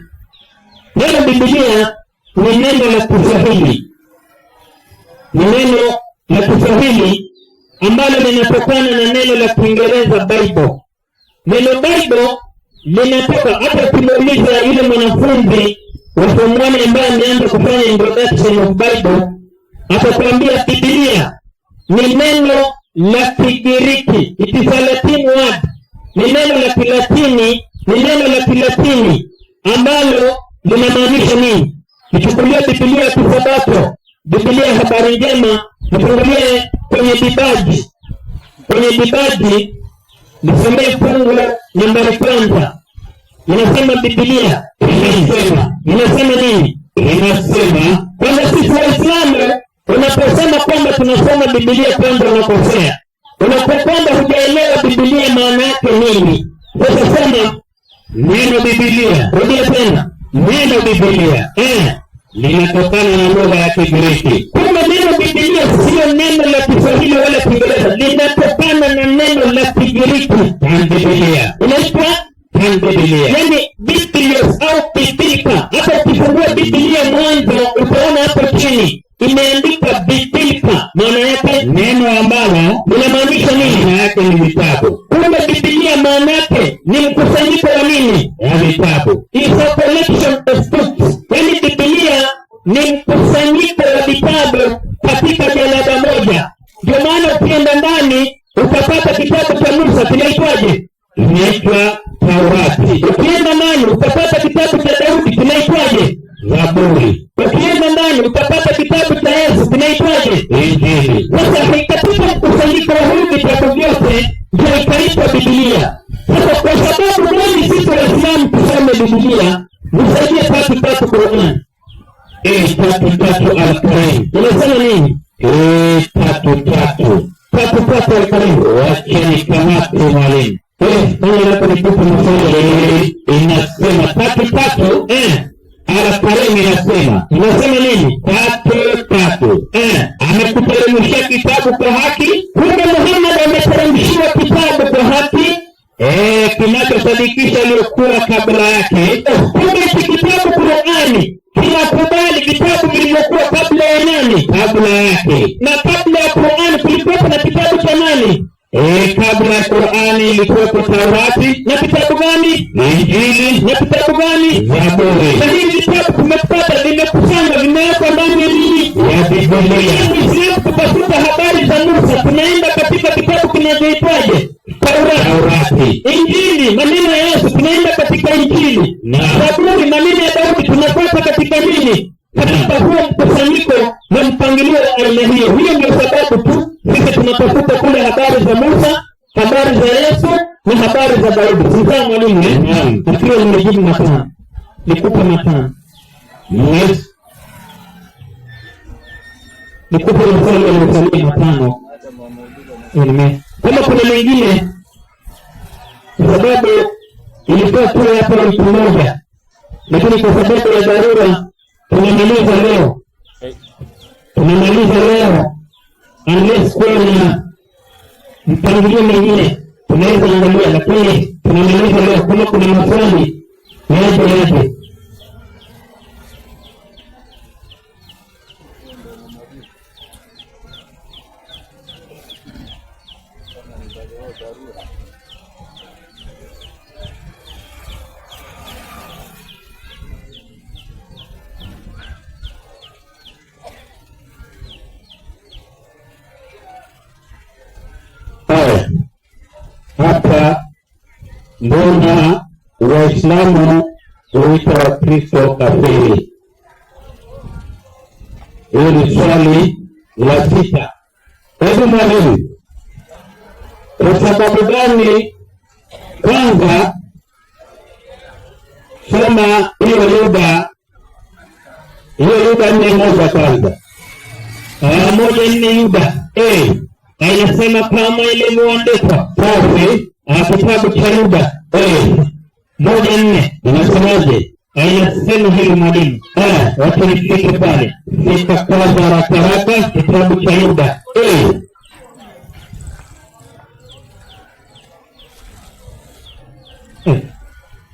ni neno la Kiswahili. Ni neno la Kiswahili ambalo linatokana na neno la Kiingereza Bible. Neno Bible linatoka, hata kumuuliza yule mwanafunzi wa form 1 ambaye ameanza kufanya introduction of Bible, atakwambia Biblia ni neno la Kigiriki. It is a Latin word. Ni neno la Kilatini ambalo linamaanisha nini? Nichukulia Biblia Kisabato, Biblia Habari Njema, nifungulie kwenye Dibaji, nisomee fungu nambari 1. Inasema Biblia inasema nini? Inasema kwamba sisi Waislamu, unaposema kwamba tunasoma Biblia kwanza unakosea. Unapokwenda hujaelewa Biblia maana yake nini. Sasa sema neno Biblia. Rudia tena. Neno Biblia linatokana na lugha ya Kigiriki. Kama neno Biblia sio neno la Kiswahili wala Kiingereza, linatokana na neno la Kigiriki. Biblia inaitwa Biblia, yani Biblios au Biblika. Hata ukifungua Biblia mwanzo utaona hapo chini imeandika Biblika, maana yake neno ambalo linamaanisha nini? Maana yake ni vitabu. Kumbe Biblia maana yake ni mkusanyiko wa nini? Ya vitabu. It's a collection of books. Yani Biblia ni mkusanyiko wa vitabu katika jalada moja. Ndio maana ukienda ndani utapata kitabu cha Musa, kinaitwaje? Inaitwa Taurati. Ukienda ndani utapata kitabu cha Daudi, kinaitwaje? Zaburi. Ukienda ndani utapata kitabu cha Yesu, kinaitwaje? Injili. Sasa katika mkusanyiko wa hivi vitabu vyote ndio ikaitwa Biblia. Sasa kwa sababu gani sisi Waislamu tusome Biblia? Nisaidie tatu Qur'an. Tatu Al-Karim. Unasema nini? Tatu Al-Karim. Wacha nikamate mwalimu. Ndio hapo nikupe mfano. Inasema tatu Al-Karim inasema nini? Tatu. Amekuteremshia kitabu kwa haki. Kumbe Muhammad ameteremshiwa kitabu kwa haki. Kinachosadikisha aliyokuwa kabla yake. Kumbe kitabu Qur'ani kinakubali vitabu vilivyokuwa kabla ya nani? Kabla yake. Na kabla ya Qur'ani kulikuwa na kitabu cha nani? Kabla ya Qur'ani ilikuwa Taurati. Na kitabu gani? Injili. Na kitabu gani? Zaburi. Na hivi vitabu tumepata vimekusanywa, vimewekwa ndani ya nini? Ya Biblia. Sisi tutafuta habari za Musa, tunaenda katika kitabu kinachoitwaje? Taurati. Injili, maneno ya Yesu, tunaenda katika Injili. Zaburi, maneno ya Daudi, tunapata katika nini? Katika huo mkusanyiko na mpangilio wa aina hiyo. Hiyo ndio sababu tu sisi tunatafuta kule habari za Musa, habari za Yesu na habari za Daudi. Sasa mwalimu, nafikiri nimejibu matano. Nikupe matano. Yes. Nikupe mfano wa matano. Kama kuna mengine, sababu ilikuwa tu hapa wiki moja, lakini kwa sababu ya dharura tunamaliza leo. Unless kuna mpangilio mwingine tunaweza angalia, lakini tunamaliza leo. Kama kuna maswali yaje. Hapa mbona Waislamu huita Wakristo kafiri? Hiyo ni swali la 6. Hebu mwalimu, kwa sababu gani? Kwanza soma hiyo lugha Hiyo Yuda 4:1 kwanza. 1:4 Yuda. Inasema kama ilivyoandikwa safi kitabu cha Yuda 1:4 inasemaje? Inasema hili mwalimu. Watu nifike pale. Fika kwa haraka kitabu cha Yuda.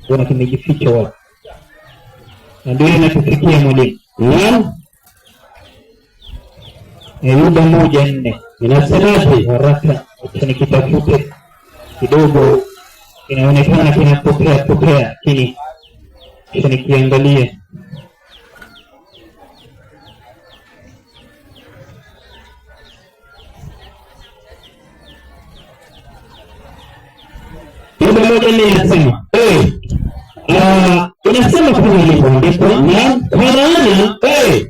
Kuna kimejificha wapi? Ndio inakufikia mwalimu. Naam. Yuda 1:4 inasemaje? Haraka nikitafute kidogo, inaonekana kinapokea lakini kisha nikiangalia Yuda 1:4 inasema inasema kama ilivyoandikwa, kwa maana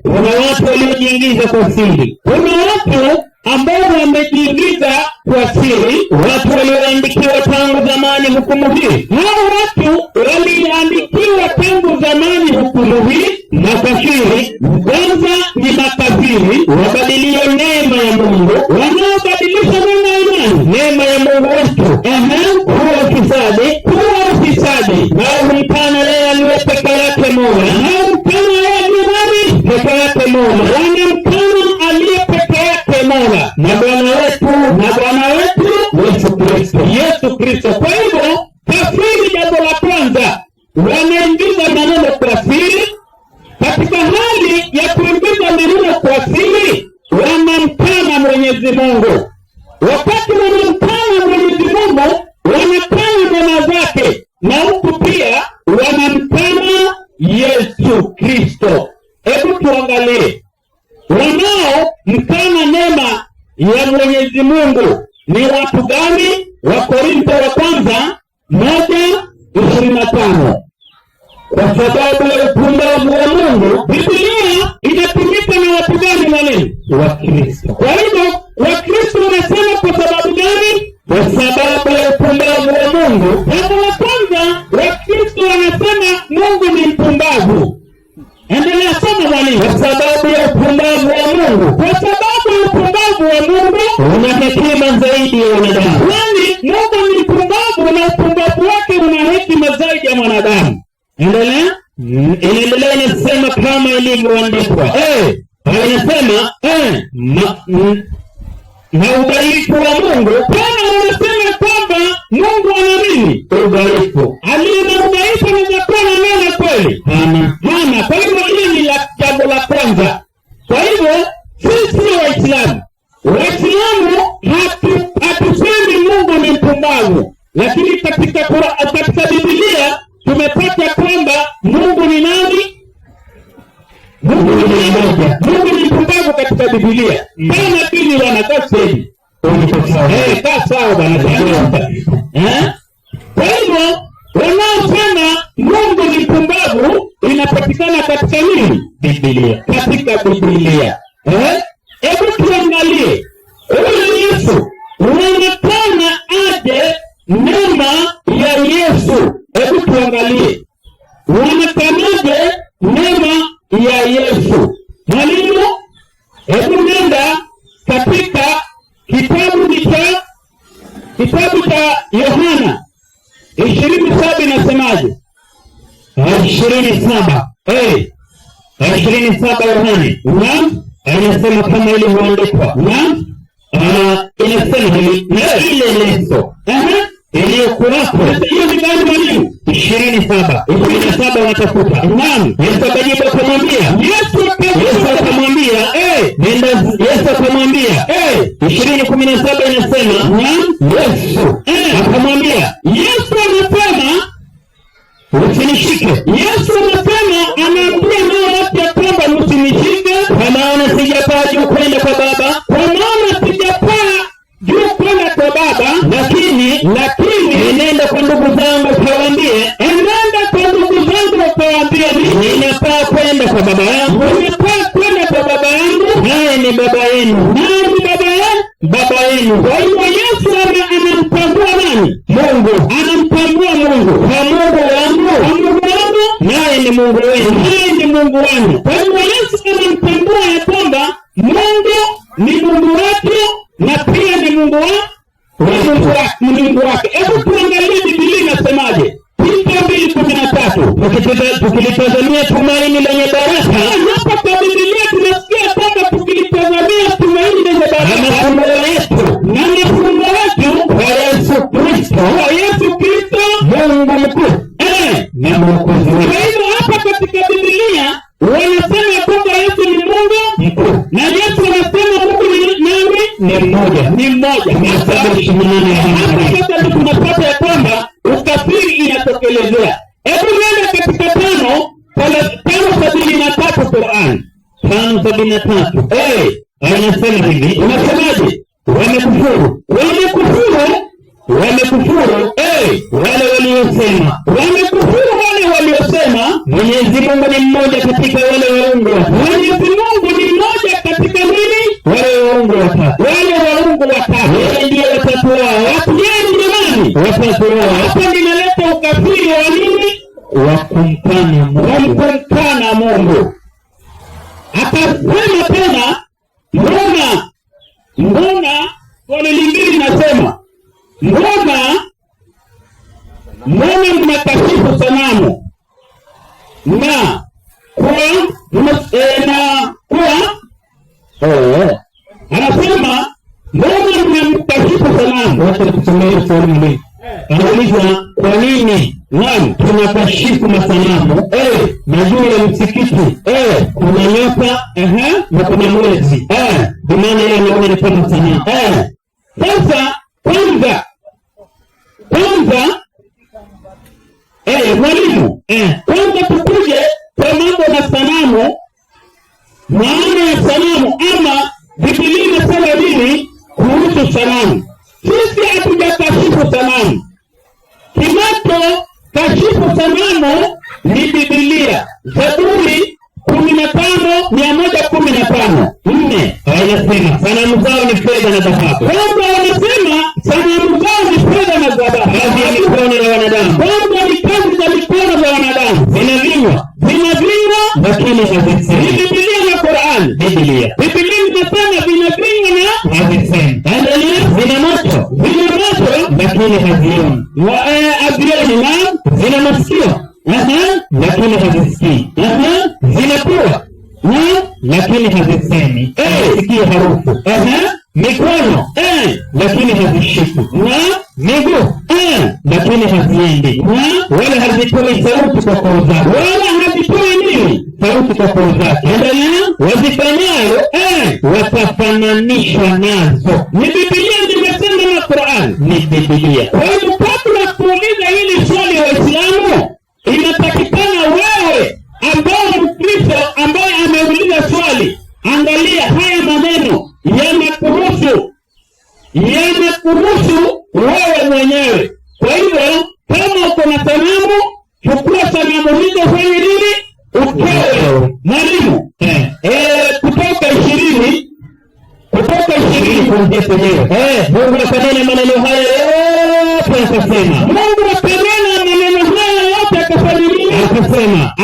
kuna watu waliojiingiza kwa siri. Kuna watu ambao wamejiingiza kwa siri, watu walioandikiwa tangu zamani hukumu hii. Hao watu waliandikiwa tangu zamani hukumu hii, makafiri. Kwanza ni makafiri wabadilio neema ya Mungu, wanaobadilisha neema ya Mungu wetu kuwa ufisadi, na humkana yeye aliye peke yake Mola, na humkana yeye aliye peke yake Mola, wanamkana aliye peke yake Mola na Bwana wetu Yesu Kristo. Kwa hivyo kafiri, jambo la kwanza, wanaingiza maneno kwa siri. Katika hali ya kuingiza maneno kwa siri, wanamkana Mwenyezi Mungu. Wakati wanamkana Mwenyezi Mungu, wanakana neema zake, na huku pia wanamkana Yesu Kristo. Hebu tuangalie wanaomkana neema ya Mwenyezi Mungu ni watu gani? Wakorintho wa kwanza 1:25. Kwa sababu ya upumbavu wa Mungu, Biblia inatumika na watu gani mwalimu? Wakristo. Kwa hivyo Wakristo wanasema kwa sababu gani? Kwa sababu ya upumbavu wa Mungu. Jambo la kwanza, Wakristo wanasema Mungu ni mpumbavu. Endelea soma mwalimu. Kwa sababu ya upumbavu wa Mungu. Kwa sababu ya upumbavu wa Mungu una hekima zaidi ya wanadamu. Kwani Mungu ni mpumbavu na upumbavu wake una hekima zaidi ya mwanadamu. Endelea. Inaendelea inasema kama ilivyoandikwa. Inasema na udhaifu wa Mungu. Bwana anasema kwamba Mungu ana nini? Udhaifu. Aliye na udhaifu anaweza kuwa na neno kweli? Hana. Kwa hivyo hili ni jambo la kwanza. Kwa hivyo sisi Waislamu hatusemi Mungu ni mpumbavu, lakini katika Biblia tumepata kwamba Mungu ni nani? Mungu ni mmoja. Mungu ni mpumbavu katika Biblia. Kama dini wanakaa sehemu. Kaa sawa bwana. Kwa hivyo wanaosema Mungu ni mpumbavu inapatikana katika nini? Biblia. Katika Biblia. Hebu tuangalie. Huyu Yesu unaonekana aje neema ya Yesu. Hebu tuangalie. Unaonekanaje neema ya Yesu? Mwalimu, hebu nenda katika kitabu cha Yohana 27 inasemaje? 27. 27 Yohana. Naam, inasema kama ilivyoandikwa. Naam. Inasema na ile leso. Iliyokuwapo. Hiyo ni gani mwalimu? 27. 27 wanatafuta. Naam. Yesu akajibu akamwambia. Yesu akamwambia, Yesu akamwambia, 20:17 inasema, naam, Yesu akamwambia. Yesu anasema usinishike. Yesu anasema anaambia nao watu ya kwamba msinishike, kwa maana sijapaa juu kwenda kwa Baba. Kwa maana sijapaa juu kwenda kwa Baba, lakini nenda kwa ndugu zangu kawaambie, ninapaa kwenda kwa Baba yangu, naye ni Baba yenu, Baba yenu. Kwa hiyo Yesu anamtambua nani? Mungu. Anamtambua Mungu. Kwa Mungu wangu, naye ni Mungu wenu, naye ni Mungu wangu. Kwa hiyo Yesu ni Mungu wetu na pia ni Mungu wake. Hebu tuangalie Biblia inasemaje. Tito 2:13. Tukilitazamia tumaini lenye baraka. Hapa kwa Biblia tunasikia kwamba tukilitazamia tumaini lenye baraka na mafungo yetu kwa Yesu Kristo. Mungu mkuu. Na Mwokozi wetu. Kwa hivyo hapa katika Biblia wanasema kwamba Yesu ni Mungu mkuu. Na Yesu anasema Mungu ni mmoja. Hapa tunapata ya kwamba ukafiri inatokelezea. Hebu nenda katika 5:73 Qur'an. 5:73. Anasema hivi, unasemaje? Wamekufuru. Wale waliosema Mwenyezi Mungu ni mmoja katika wale waungu. Mwenyezi Mungu ni mmoja katika nini? Wale waungu watatu. Wale ndio watatu wao. Watu gani jamani? Watatu wao. Hapa ninaleta ukafiri wa nini? Wa kumkana Mungu. Akasema tena, mbona swali lingine nasema, mbona mnakashifu sanamu na anasema mbona mnamkashifu sanamu. Wacha kusomea swali hili. Anauliza kwa nini tunakashifu masanamu? Na juu ya msikiti kuna nyota na kuna mwezi. Kwa maana yeye anaona ni kama sanamu. Sasa kwanza mwalimu, kwanza tukuje kwa mambo na sanamu. Maana ya sanamu ama Biblia inasema nini kuhusu sanamu? Sisi hatujakashifu sanamu. Kinachokashifu sanamu ni Biblia. Zaburi 15:115. 4 anasema sanamu zao ni fedha na dhahabu. Kwanza wanasema sanamu zao ni fedha na dhahabu. Kazi ya mikono ya wanadamu. Kwanza ni kazi za mikono za wanadamu. Zinavinywa lakini hazisemi. Ni Biblia na Qur'an. Biblia inasema vinavinywa na hazisemi. Zina macho lakini hazioni. Zina masikio lakini hazisikii. Zina pua lakini hazisemi. Sikia harufu. Mikono lakini hazishiki. Na miguu lakini haziendi. Wala hazitoi sauti kwa koo zake. Wazifanyayo watafananishwa nazo. Ni Biblia imesema na Qur'an. Ni Biblia. Kwa hiyo kabla kuuliza hili swali wa Uislamu, inatakikana wewe ambao Mkristo ambaye ameuliza swali, angalia haya maneno yanakuhusu wewe mwenyewe. Kwa hivyo kama uko na sanamu, chukua sanamu hizo, fanya nini? Utoe. Mwalimu, kutoka 20 kuanzia penyewe. Mungu akanena maneno haya yote akasema.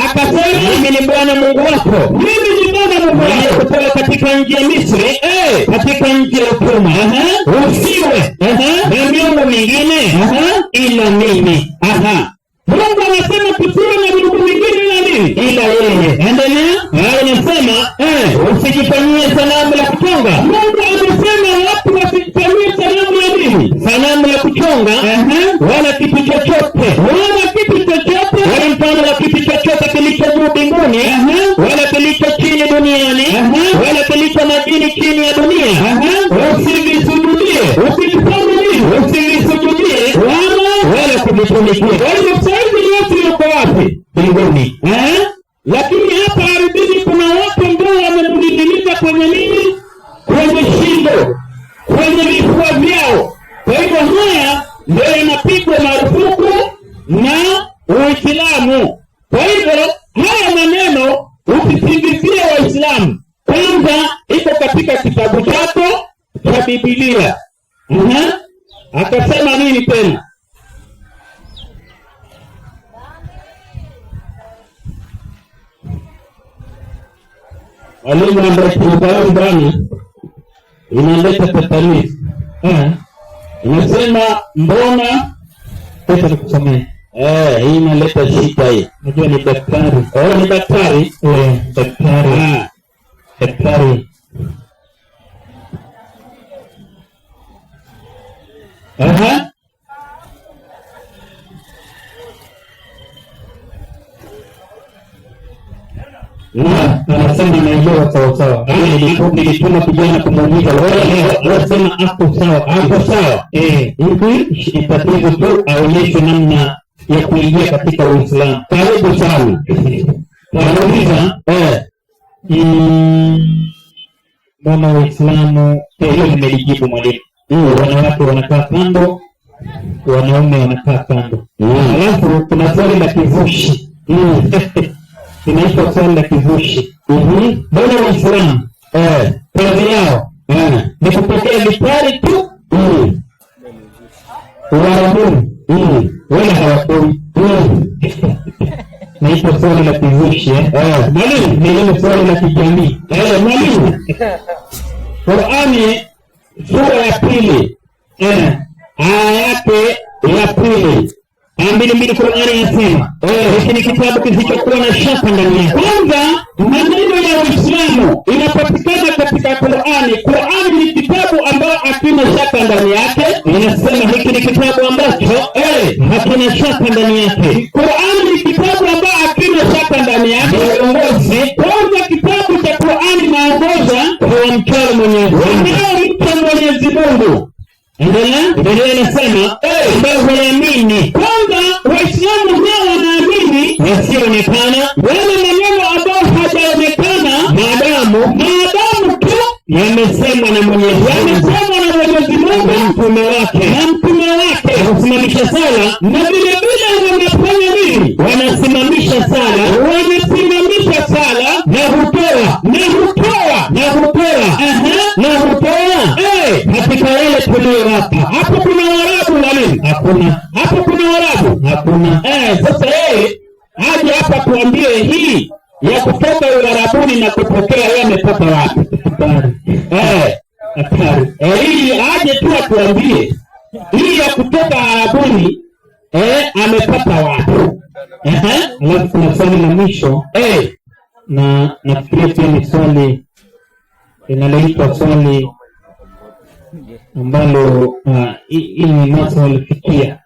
Akasema mimi ni Bwana Mungu wako. Kutoka katika nchi ya Misri, katika nchi ya utumwa. Usiwe na miungu mingine ila mimi. Mungu anasema tusiwe na miungu mingine ila nini? Ila yeye. Endelea. Anasema usijifanyie sanamu la kuchonga. Mungu anasema watu wasifanyie sanamu ya nini? Sanamu ya kuchonga wala kitu chochote. Wala mfano wa kitu chochote kilicho juu mbinguni wala kilicho chini duniani wala kilicho majini chini ya dunia. Usivisujudie. Usivisujudie wala kuvitumikia. Kwa hiyo saizi yote yuko wapi? Mbinguni. Lakini hapa ardhini kuna watu ambao wamemdidimiza kwenye nini? Kwenye shingo, kwenye vifua vyao. Kwa hivyo haya ndio yanapigwa marufuku na Uislamu. Kwa hivyo haya maneno usisingizie Waislamu. Kwanza iko katika kitabu chako cha Biblia. Akasema nini tena? Walimu ambaye tunataka ndani inaleta tatanishi. Inasema mbona pesa nikusomee. Hii inaleta shida hii. Unajua ni daktari. Ni daktari. Daktari. Daktari. Anasema naelewa sawa sawa. Nilituma kijana kumuuliza wasema hapo sawa. Hivi tatizo tu aonyeshe namna ya kuingia katika Uislamu. Karibu sana. Wanauliza mbona Uislamu, hiyo nimelijibu mwalimu. Wanawake wanakaa kando, wanaume wanakaa kando. Alafu kuna swali la kivushi. Inaitwa swali la kivushi. Mbona Waislamu kazi yao ni kupokea vitari tu, Uarabuni wala hawakui. Naitwa swali la kivushi. Mwalimu, ni swali la kijamii. Mwalimu, Qur'ani sura ya 2 aya yake ya 2 2 Qur'ani inasema hiki ni kitabu kisichokuwa na shaka ndani yake. Kwanza, maneno ya Uislamu inapatikana katika Qur'ani. Qur'ani ni kitabu ambacho hakina shaka ndani yake. Inasema hiki ni kitabu ambacho hakina shaka ndani yake. Qur'ani ni kitabu ambacho hakina shaka ndani yake. Kwanza kitabu cha Qur'ani naongoza kwa mchoro Mwenyezi Mungu. Endelea inasema ambao wanaamini. Kwanza Waislamu hao wanaamini yasionekana, wale maneno ambayo hajaonekana maadamu tu yamesemwa na Mwenyezi Mungu na mtume wake. Kusimamisha sala na vile vile wanafanya nini? Wanasimamisha sala na hutoa katika yale tuliyowapa. Hapo kuna Waarabu walimu? Hakuna. Hapo kuna Waarabu? Hakuna. Sasa aje hapa tuambie hii ya kutoka Uarabuni na kupokea yeye amepata wapi? Hatari. Hii aje tu atuambie hii ya kutoka Arabuni amepata wapi? Alafu kuna swali la mwisho na nafikiria pia ni swali linaloitwa swali ambalo hii ni maswala fikia.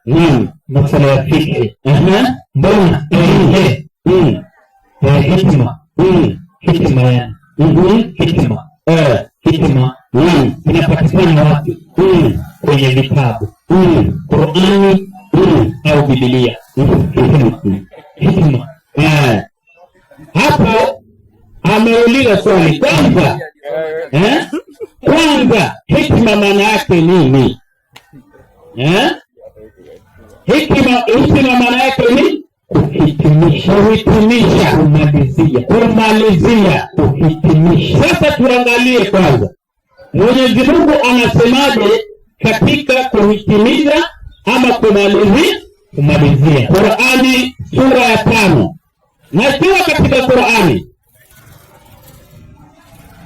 Maswala ya fikhi. Mbona hikma hikma inapatikana wapi? Kwenye vitabu Qur'ani au Biblia. Hikma. Hapo ameuliza swali kwanza. Kwanza hikma maana yake nini? Hikma maana yake ni kuhitimisha, kumalizia. Sasa tuangalie kwanza Mwenyezi Mungu anasemaje katika kuhitimiza ama kumalizia. Qur'ani sura ya 5. Na ikiwa katika Qur'ani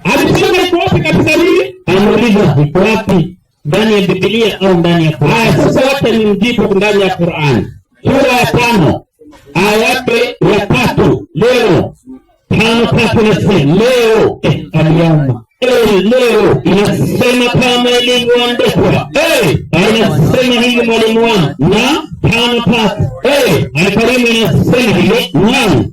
alisema iko wapi katika nini? Anauliza iko wapi? Ndani ya Biblia au ndani ya Qur'ani? Sasa wote ni mjibu ndani ya Qur'ani. Sura ya 5 aya yake ya 3. Leo 5:3 nasema leo leo inasema kama ilivyoandikwa. Inasema hivi mwalimu wangu na 5:3. Al-Karim inasema hivi leo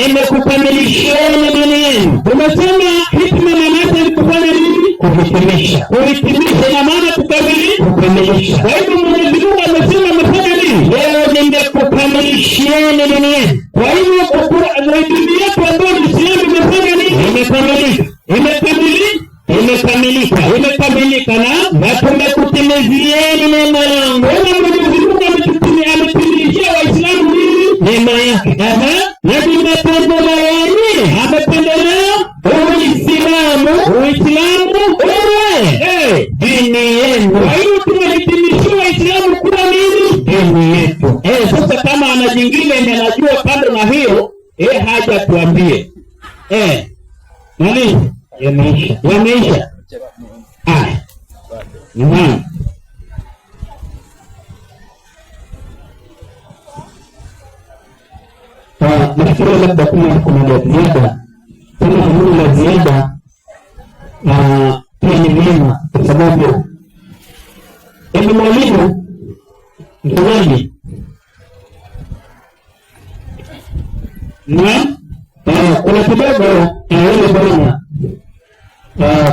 nimekukamilisheni duniani. Tumesema hikma maana yake ni kufanya nini? Kuhitimisha na maana kukamilisha. Kwa hivyo Mwenyezi Mungu amesema amefanya nini? Leo nimekukamilisheni duniani. Kwa hivyo dunia yetu ambayo ni Uislamu imefanya nini? Imekamilika na tumekutimizieni neema yangu. Mwenyezi Mungu ametimilishia Waislamu nini? Neema yake. Na tumependelea nini? Amependelea Uislamu dini yenu. Kwa hiyo tumehitimishiwa Waislamu kuwa nini? Dini yetu. Sasa kama ana jingine anajua kando na hiyo haja tuambie. nani yameisha. Naam. Nafikiri labda kuna la ziada. Kama hamna la ziada, pia ni vyema kwa sababu mwalimu mtazamaji na kuna kidogo wale bwana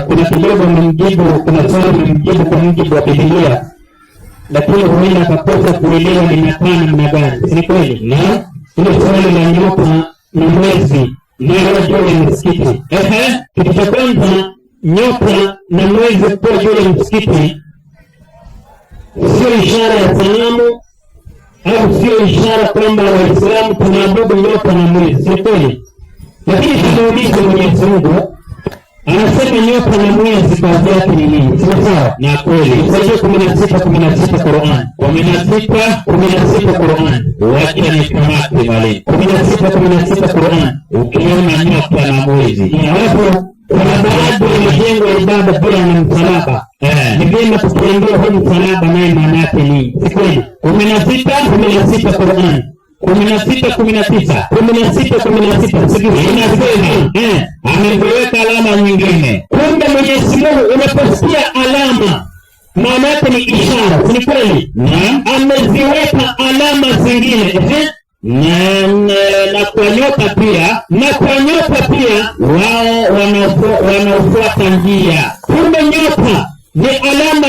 kuna kidogo mjibu, kuna swali mjibu kwa mujibu wa Biblia, lakini huenda akakosa kuelewa linakaa namna gani. Si kweli? Na ile swali la nyota na mwezi na jua la msikiti. Kitu cha kwanza, nyota na mwezi kwa jua la msikiti sio ishara ya sanamu au sio ishara kwamba Waislamu tunaabudu nyota na mwezi. Si kweli? Lakini tunauliza Mwenyezi Mungu anasema nyota na mwezi kazi yake ni nini? Sawa? Na kweli. Sura 16 Qur'an. 16 Qur'an. Wacha nikamate wale. 16 Qur'an. Ukiona nyota na mwezi. Hapo kuna baadhi ya majengo ya ibada bila na msalaba. Ni vyema tukiambiwa huu msalaba naye maana yake nini? Si kweli? 16 Qur'an. 16 inasema ameweka alama nyingine. Kumbe Mwenyezi Mungu unaposikia alama maana yake ni ishara. Ni kweli? Ameziweka alama zingine na kwa nyota pia wao wanaofuata njia. Kumbe nyota ni alama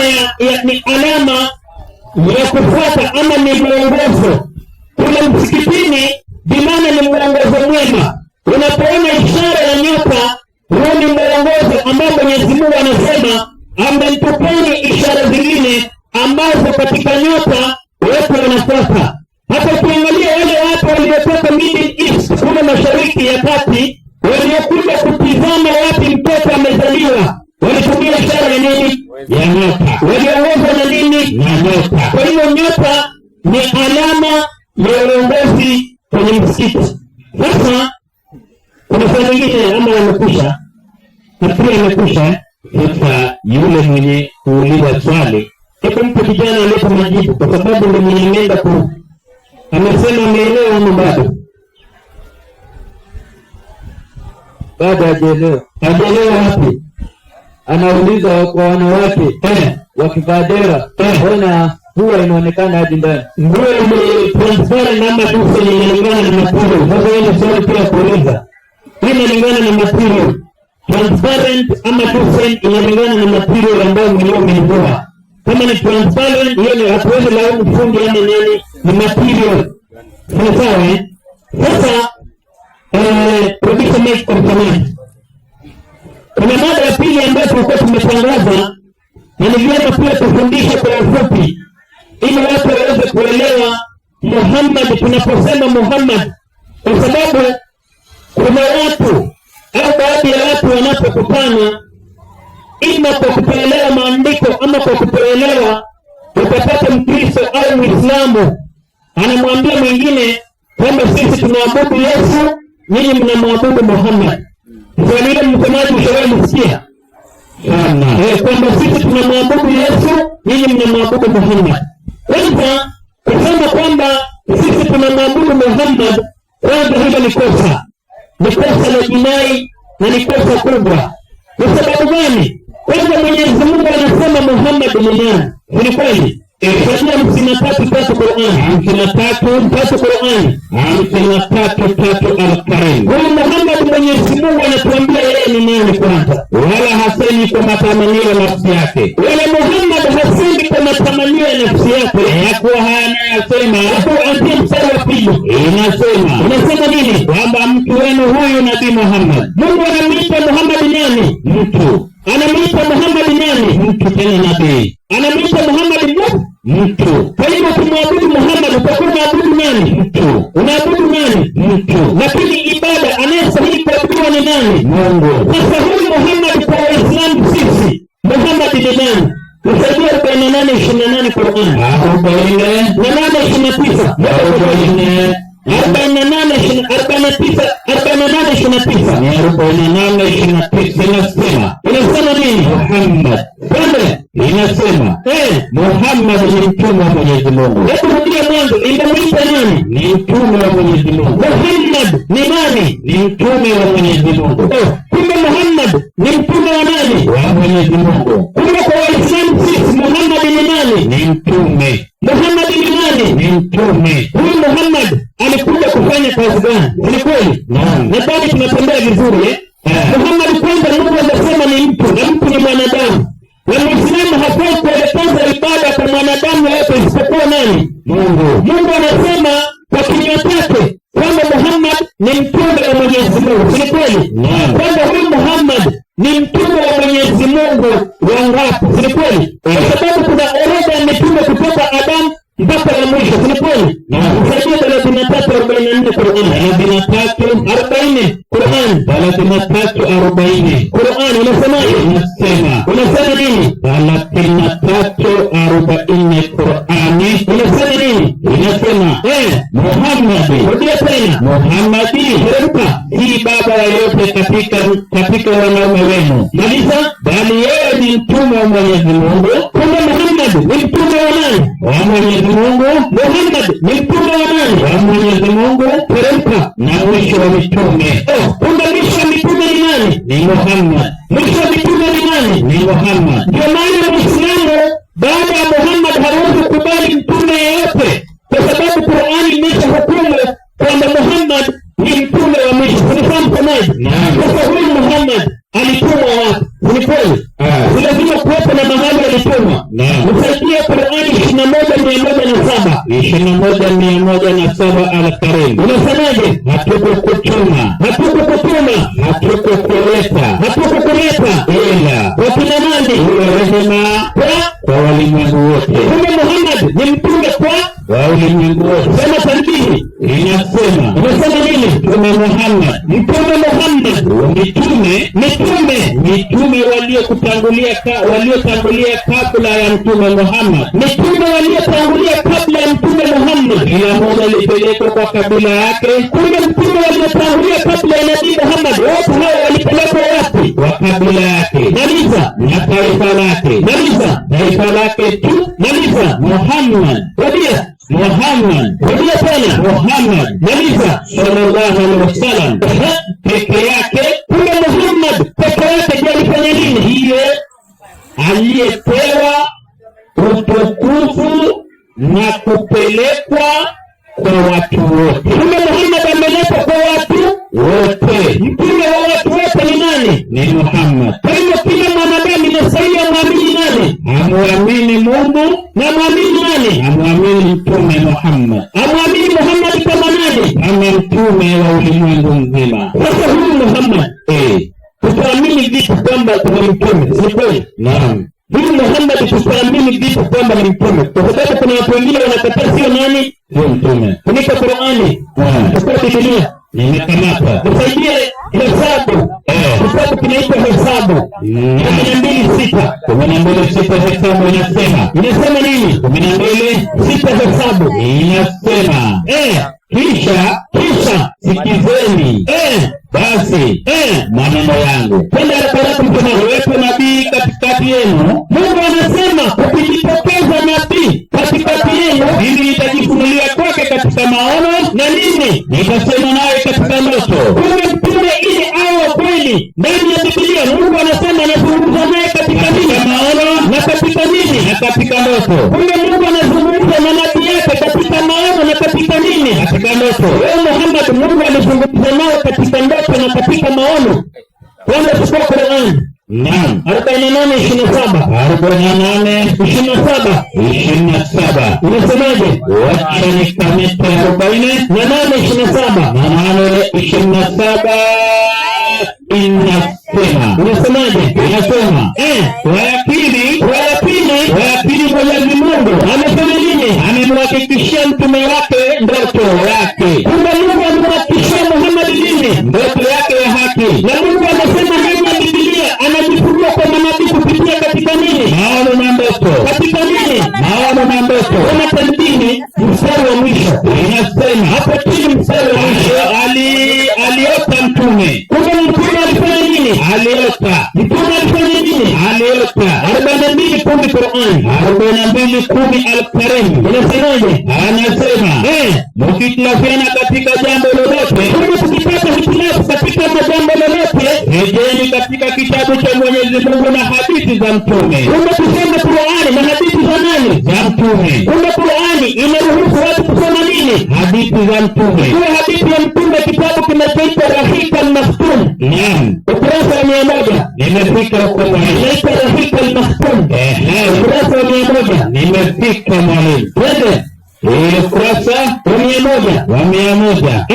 ya kufuata ama ni mwongozo. Kule msikitini bimaana ni mwongozo mwema. Unapoona ishara ya nyota, huo ni mwongozo ambao Mwenyezi Mungu anasema ametupeni ishara zingine ambazo katika nyota watu wanafuata. Hata ukiangalia wale watu waliotoka Middle East kule Mashariki ya Kati waliokuja kutizama wapi mtoto amezaliwa, walitumia ishara ya nini? Ya nyota. Waliongozwa na nini? Na nyota. Kwa hiyo nyota ni alama ya uongozi kwenye msikiti. Sasa kuna swali lingine ama yamekwisha? Nafikiri yamekwisha. Sasa yule mwenye kuuliza swali, hebu mpe kijana alipo majibu, kwa sababu ndio mwenye nenda amesema ameelewa ama bado? Hajaelewa. Hajaelewa wapi? Anauliza kwa wanawake wakivaa dera, mbona huwa inaonekana hadi ndani? Ndio ile transparent namba tu inalingana na material. Sasa ile swali pia kuuliza. Hii inalingana na material. Transparent ama tu inalingana na material ambayo mliomenunua. Kama ni transparent, hiyo ni hatuwezi laumu fundi ama nani, ni material. Sawa? Sasa producer make comment. Kuna mada ya pili ambayo tulikuwa tumetangaza, na ni vyema pia tufundishe kwa ufupi ili watu waweze kuelewa Muhammad. Tunaposema Muhammad, kwa sababu kuna watu au baadhi ya watu wanapokutana, ima kwa kutoelewa maandiko ama kwa kutoelewa, utapata Mkristo au Muislamu anamwambia mwingine kwamba sisi tunaabudu Yesu, nyinyi mnamwabudu Muhammad. Kwa nini msemaji ushawahi msikia? Kwamba sisi tunamwabudu Yesu, nyinyi mnamwabudu Muhammad. Kwanza kusema kwamba sisi tunamwabudu Muhammad, kwanza hilo ni kosa. Ni kosa la jinai na ni kosa kubwa. Kwa sababu gani? Kwanza Mwenyezi Mungu anasema Muhammad ni nani? Ni kweli? Sura 53 Qur'an. 53 Qur'an. 53 Al-Karim. Kwa Muhammad Mwenyezi Mungu anatuambia yeye ni nani kwanza. Wala hasemi kwa matamanio ya nafsi yake. Wala Muhammad hasemi kwa matamanio ya nafsi yake. Yakuwa anayasema hapo antia mstari wa pili. Inasema nini? Kwamba mtu wenu huyu Nabii Muhammad. Mungu anamwita Muhammad nani? Mtu. Anamwita Muhammad nani? Mtu tena nabii. Anamwita Muhammad mtu. Kwa hiyo kumwabudu Muhammad utakuwa unaabudu nani? Mtu. Unaabudu nani? Mtu. Lakini ibada anayestahili kuabudiwa ni nani? Mungu. Sasa huyu Muhammad kwa Waislamu sisi, Muhammad ni nani? Usaidia 48:28 Qur'an. 48:29. 48:29. 48:29 inasema. Inasema nini? Muhammad. Kwamba Inasema Muhammad ni mtume wa Mwenyezi Mungu. Hebu rudia mwanzo. Inamuita nani? Ni mtume wa Mwenyezi Mungu. Muhammad ni nani? Ni mtume wa Mwenyezi Mungu. Kumbe Muhammad ni mtume wa nani? Wa Mwenyezi Mungu. Kumbe kwa Waislamu sisi Muhammad ni nani? Ni mtume. Muhammad ni nani? Ni mtume. Huyu Muhammad alikuja kufanya kazi gani? Ni kweli? Naam. Nadhani tunatembea vizuri Muhammad kwanza Mungu anasema ni mtu, na mtu ni mwanadamu. Na Muislamu hafai kuelekeza ibada kwa mwanadamu yote isipokuwa nani? Mungu. Mungu anasema kwa kinywa chake kwamba Muhammad ni mtume wa Mwenyezi Mungu. Ni kweli? Kwamba huyu Muhammad ni mtume wa Mwenyezi Mungu wangapi? Ni kweli? Kwa sababu kuna orodha ya mitume kutoka Adam mpaka la mwisho. Ni kweli? Usaidie 33:44 Qur'an. 33:40 Qur'an. 33:40 Qur'an inasemaje? Unasema nini? 33:40 Qur'ani inasema nini? Inasema Muhammad. Rudia tena. Muhammad si baba yoyote katika wanaume wenu. Maliza. Bali yeye ni mtume wa Mwenyezi Mungu. Kumbe Muhammad ni mtume wa nani? Wa Mwenyezi Mungu. Muhammad ni mtume wa nani? Wa Mwenyezi Mungu. Teremka. Na mwisho wa mitume. Kumbe mwisho wa mitume ni nani? Ni Muhammad. Mwisho wa mitume ni nani? Ni Muhammad. Ndio maana Muislamu baada ya Muhammad hawezi kubali mtume yeyote, kwa sababu Qur'ani imeshahukumu kwamba Muhammad ni mtume wa mwisho. Unafahamu semaje? Sasa huyu Muhammad alitumwa wapi? Ni kweli? Lazima kuwepo na mahali alitumwa. Usaidie Qur'ani 21:107. 21:107 Al-Karim. Unasemaje? Hatukukutuma. Hatukukuleta. Ila kwa kina nani? rehema kwa walimwengu wote. Kumbe Muhammad ni mtume kwa ulimwengu wote. Sema tarbihi. Inasema nini? Mtume Muhammad. Mtume Muhammad. Mitume waliotangulia kabla ya Mtume Muhammad. Mitume waliotangulia kabla ya Mtume Muhammad. Kila mmoja alipelekwa kwa kabila yake. Kumbe mtume waliotangulia kabla ya Nabii Muhammad wote hao walipelekwa wapi? Kwa kabila yake. Maliza. Na taifa lake. Maliza. Taifa lake tu. Maliza. Muhammad. Rudia tena. Muhammad. Maliza. Sallallahu alaihi wasallam. Peke yake. Kumbe Muhammad peke yake ndiye alifanya nini? Ndiye aliyepewa utukufu na kupelekwa kwa watu wote. Kumbe Muhammad ameletwa kwa watu wote. Mtume wa watu wote ni nani? Ni Muhammad. Kwa hiyo kila mwanadamu ni sahihi amwamini nani? Amwamini Mungu na amwamini nani? Amwamini Mtume Muhammad. Amwamini Muhammad kama nani? Kama mtume wa ulimwengu mzima. Sasa huyu Muhammad tutaamini vipi kwamba kuna mtume? Si kweli? Naam. Huyu Muhammad tutaamini vipi kwamba ni mtume? Kwa sababu kuna watu wengine wanakataa sio nani? Sio mtume. Kunika Qur'ani. Kwa Biblia. Nimekamata. Tusaidie hesabu. Kitabu kinaitwa Hesabu. 12:6. 12:6 Hesabu inasema nini? 12:6 Hesabu inasema kisha sikizeni basi maneno yangu. Kwenda haraka kuwepo nabii katikati yenu. Mungu anasema kukijitokeza nabii katikati yenu, mimi nitajifunulia kwake katika maono na nini? Nitasema naye katika ndoto. Kumbe mtume ili awe kweli ndani ya Biblia, Mungu anasema anazungumza naye katika nini? Maono na katika nini? Na katika ndoto. Kumbe Mungu anazungumza na nabii yake katika maono na katika nini? Katika ndoto. Wewe Muhammad, Mungu anazungumza naye katika ndoto na katika maono. Kwanza chukua Qur'an. Naam. 48:27. 48:27 inasemaje? Wacha nikamete 48:27 inasemaje? Inasema wayakini Mwenyezi Mungu amefanya nini? Amemhakikishia mtume wake ndoto yake. Kumbe Mungu amemhakikishia Muhammad nini? Ndoto yake ya haki. Na Mungu anasema ndani ya Biblia anajifunua kwa manabii kupitia katika nini? Maono na ndoto. Katika nini? Maono na ndoto. Kama tanbini mstari wa mwisho inasema hapo chini, mstari wa mwisho aliota mtume. Kumbe mtume Aliota. Mtume alifanya nini? Aliota. 42:10 Qur'an. 42:10 Al-Karim. Inasemaje? Anasema mkitilafiana katika jambo lolote, Kama tukipata hitilafu katika jambo lolote, rejeni katika kitabu cha Mwenyezi Mungu na hadithi za Mtume. kumbe tuseme Qur'ani na hadithi za nani? Za Mtume. Kumbe Qur'ani inaruhusu watu kusoma nini? Hadithi za Mtume. Kwa hadithi ya Mtume, kitabu kinachoitwa Rahika al-Maktum, Naam. ukurasa wa 100. Nimefika huko mwalimu. Inaitwa Rahika al-Maktum, ukurasa wa 100. Nimefika mwalimu. Twende Ile kurasa wa 100. wa 100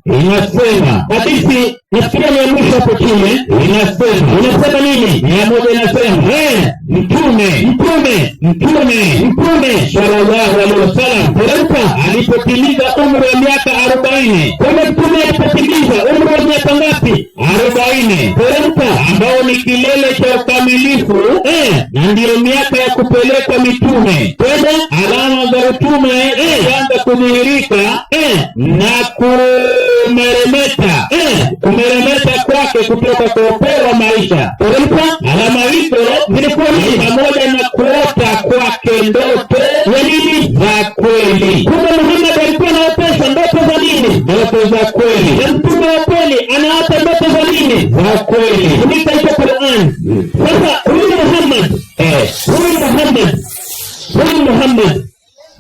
inasema, Hadithi nafikiria ni ya mwisho hapo chini. Inasema nini? 100 inasema Mtume sallallahu alaihi wasallam alipotimiza umri wa miaka 40. Kama Mtume alipotimiza umri wa miaka ngapi? 40, ambao ni kilele cha ukamilifu na ndiyo miaka ya kupeleka mitume. Alama za utume kuanza kudhihirika na kumeremeta kwake kutoka kwa upeo wa maisha. Alama hizo Zilikuwa nini? pamoja na kuota kwake ndoto Ya nini? za kweli. Kumbe Muhammad alikuwa anaotesha ndoto za nini? Ndoto za kweli. Na mtume wa kweli anaota ndoto za nini? Za kweli. Ikaitwa Qur'an. Sasa huyu Muhammad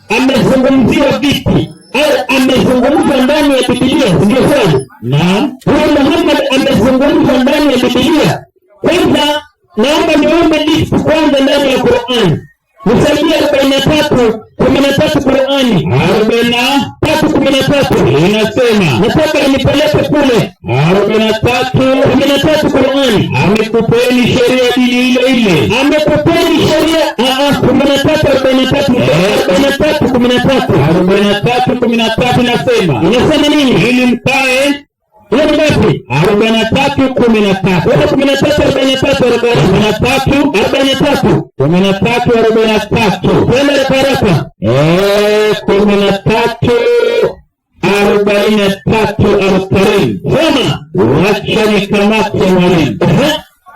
amezungumziwa vipi? Au amezungumzwa ndani ya Biblia? Ndio swali. Naam. Huyu Muhammad amezungumzwa ndani ya Biblia. Kwanza naomba niombe list kwanza ndani ya Qur'an. Nisaidie 43:13 Qur'ani. 43:13 Inasema, nataka nipeleke kule. 43:13 Qur'ani. amekupeni sheria dini ile ile. Amekupeni sheria 43:13 43:13 inasema, inasema nini? ili mkae. Hiyo ni ngapi? 43:13 Twende haraka. 13:43 Al-Karim. Soma. Wacha nikamate mwalimu.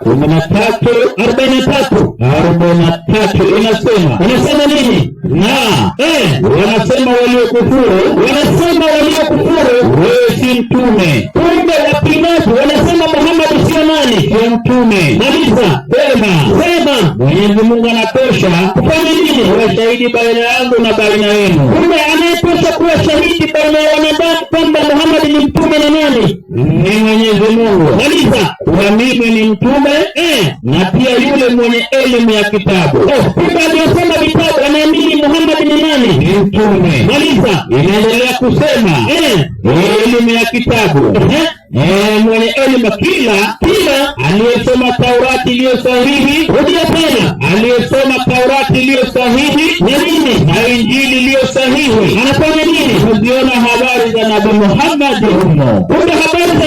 13:43 inasema nini? Na wanasema waliokufuru wewe si mtume. Kumbe wapingaji wanasema Muhammad sio nani? Sio mtume. Maliza. Sema. Mwenyezi Mungu anatosha Kufanya nini? kuwa shahidi baina yangu na baina yenu. Kumbe anayetosha kuwa shahidi baina ya wanadamu kwamba Muhammad ni mtume na nani? Ni Mwenyezi Mungu. Maliza. Kwa mimi ni mtume na pia yule mwenye elimu ya kitabu. Kumbe aliyosoma vitabu anaamini Muhammad ni nani? Ni mtume. Maliza. Inaendelea kusema elimu ya kitabu. Mwenye elimu kila aliyesoma Taurati iliyo sahihi. Rudia tena. Aliyesoma Taurati iliyo sahihi Na nini? na Injili iliyo sahihi. Anafanya nini? Kuziona habari za Nabii Muhammad humo. Kumbe habari za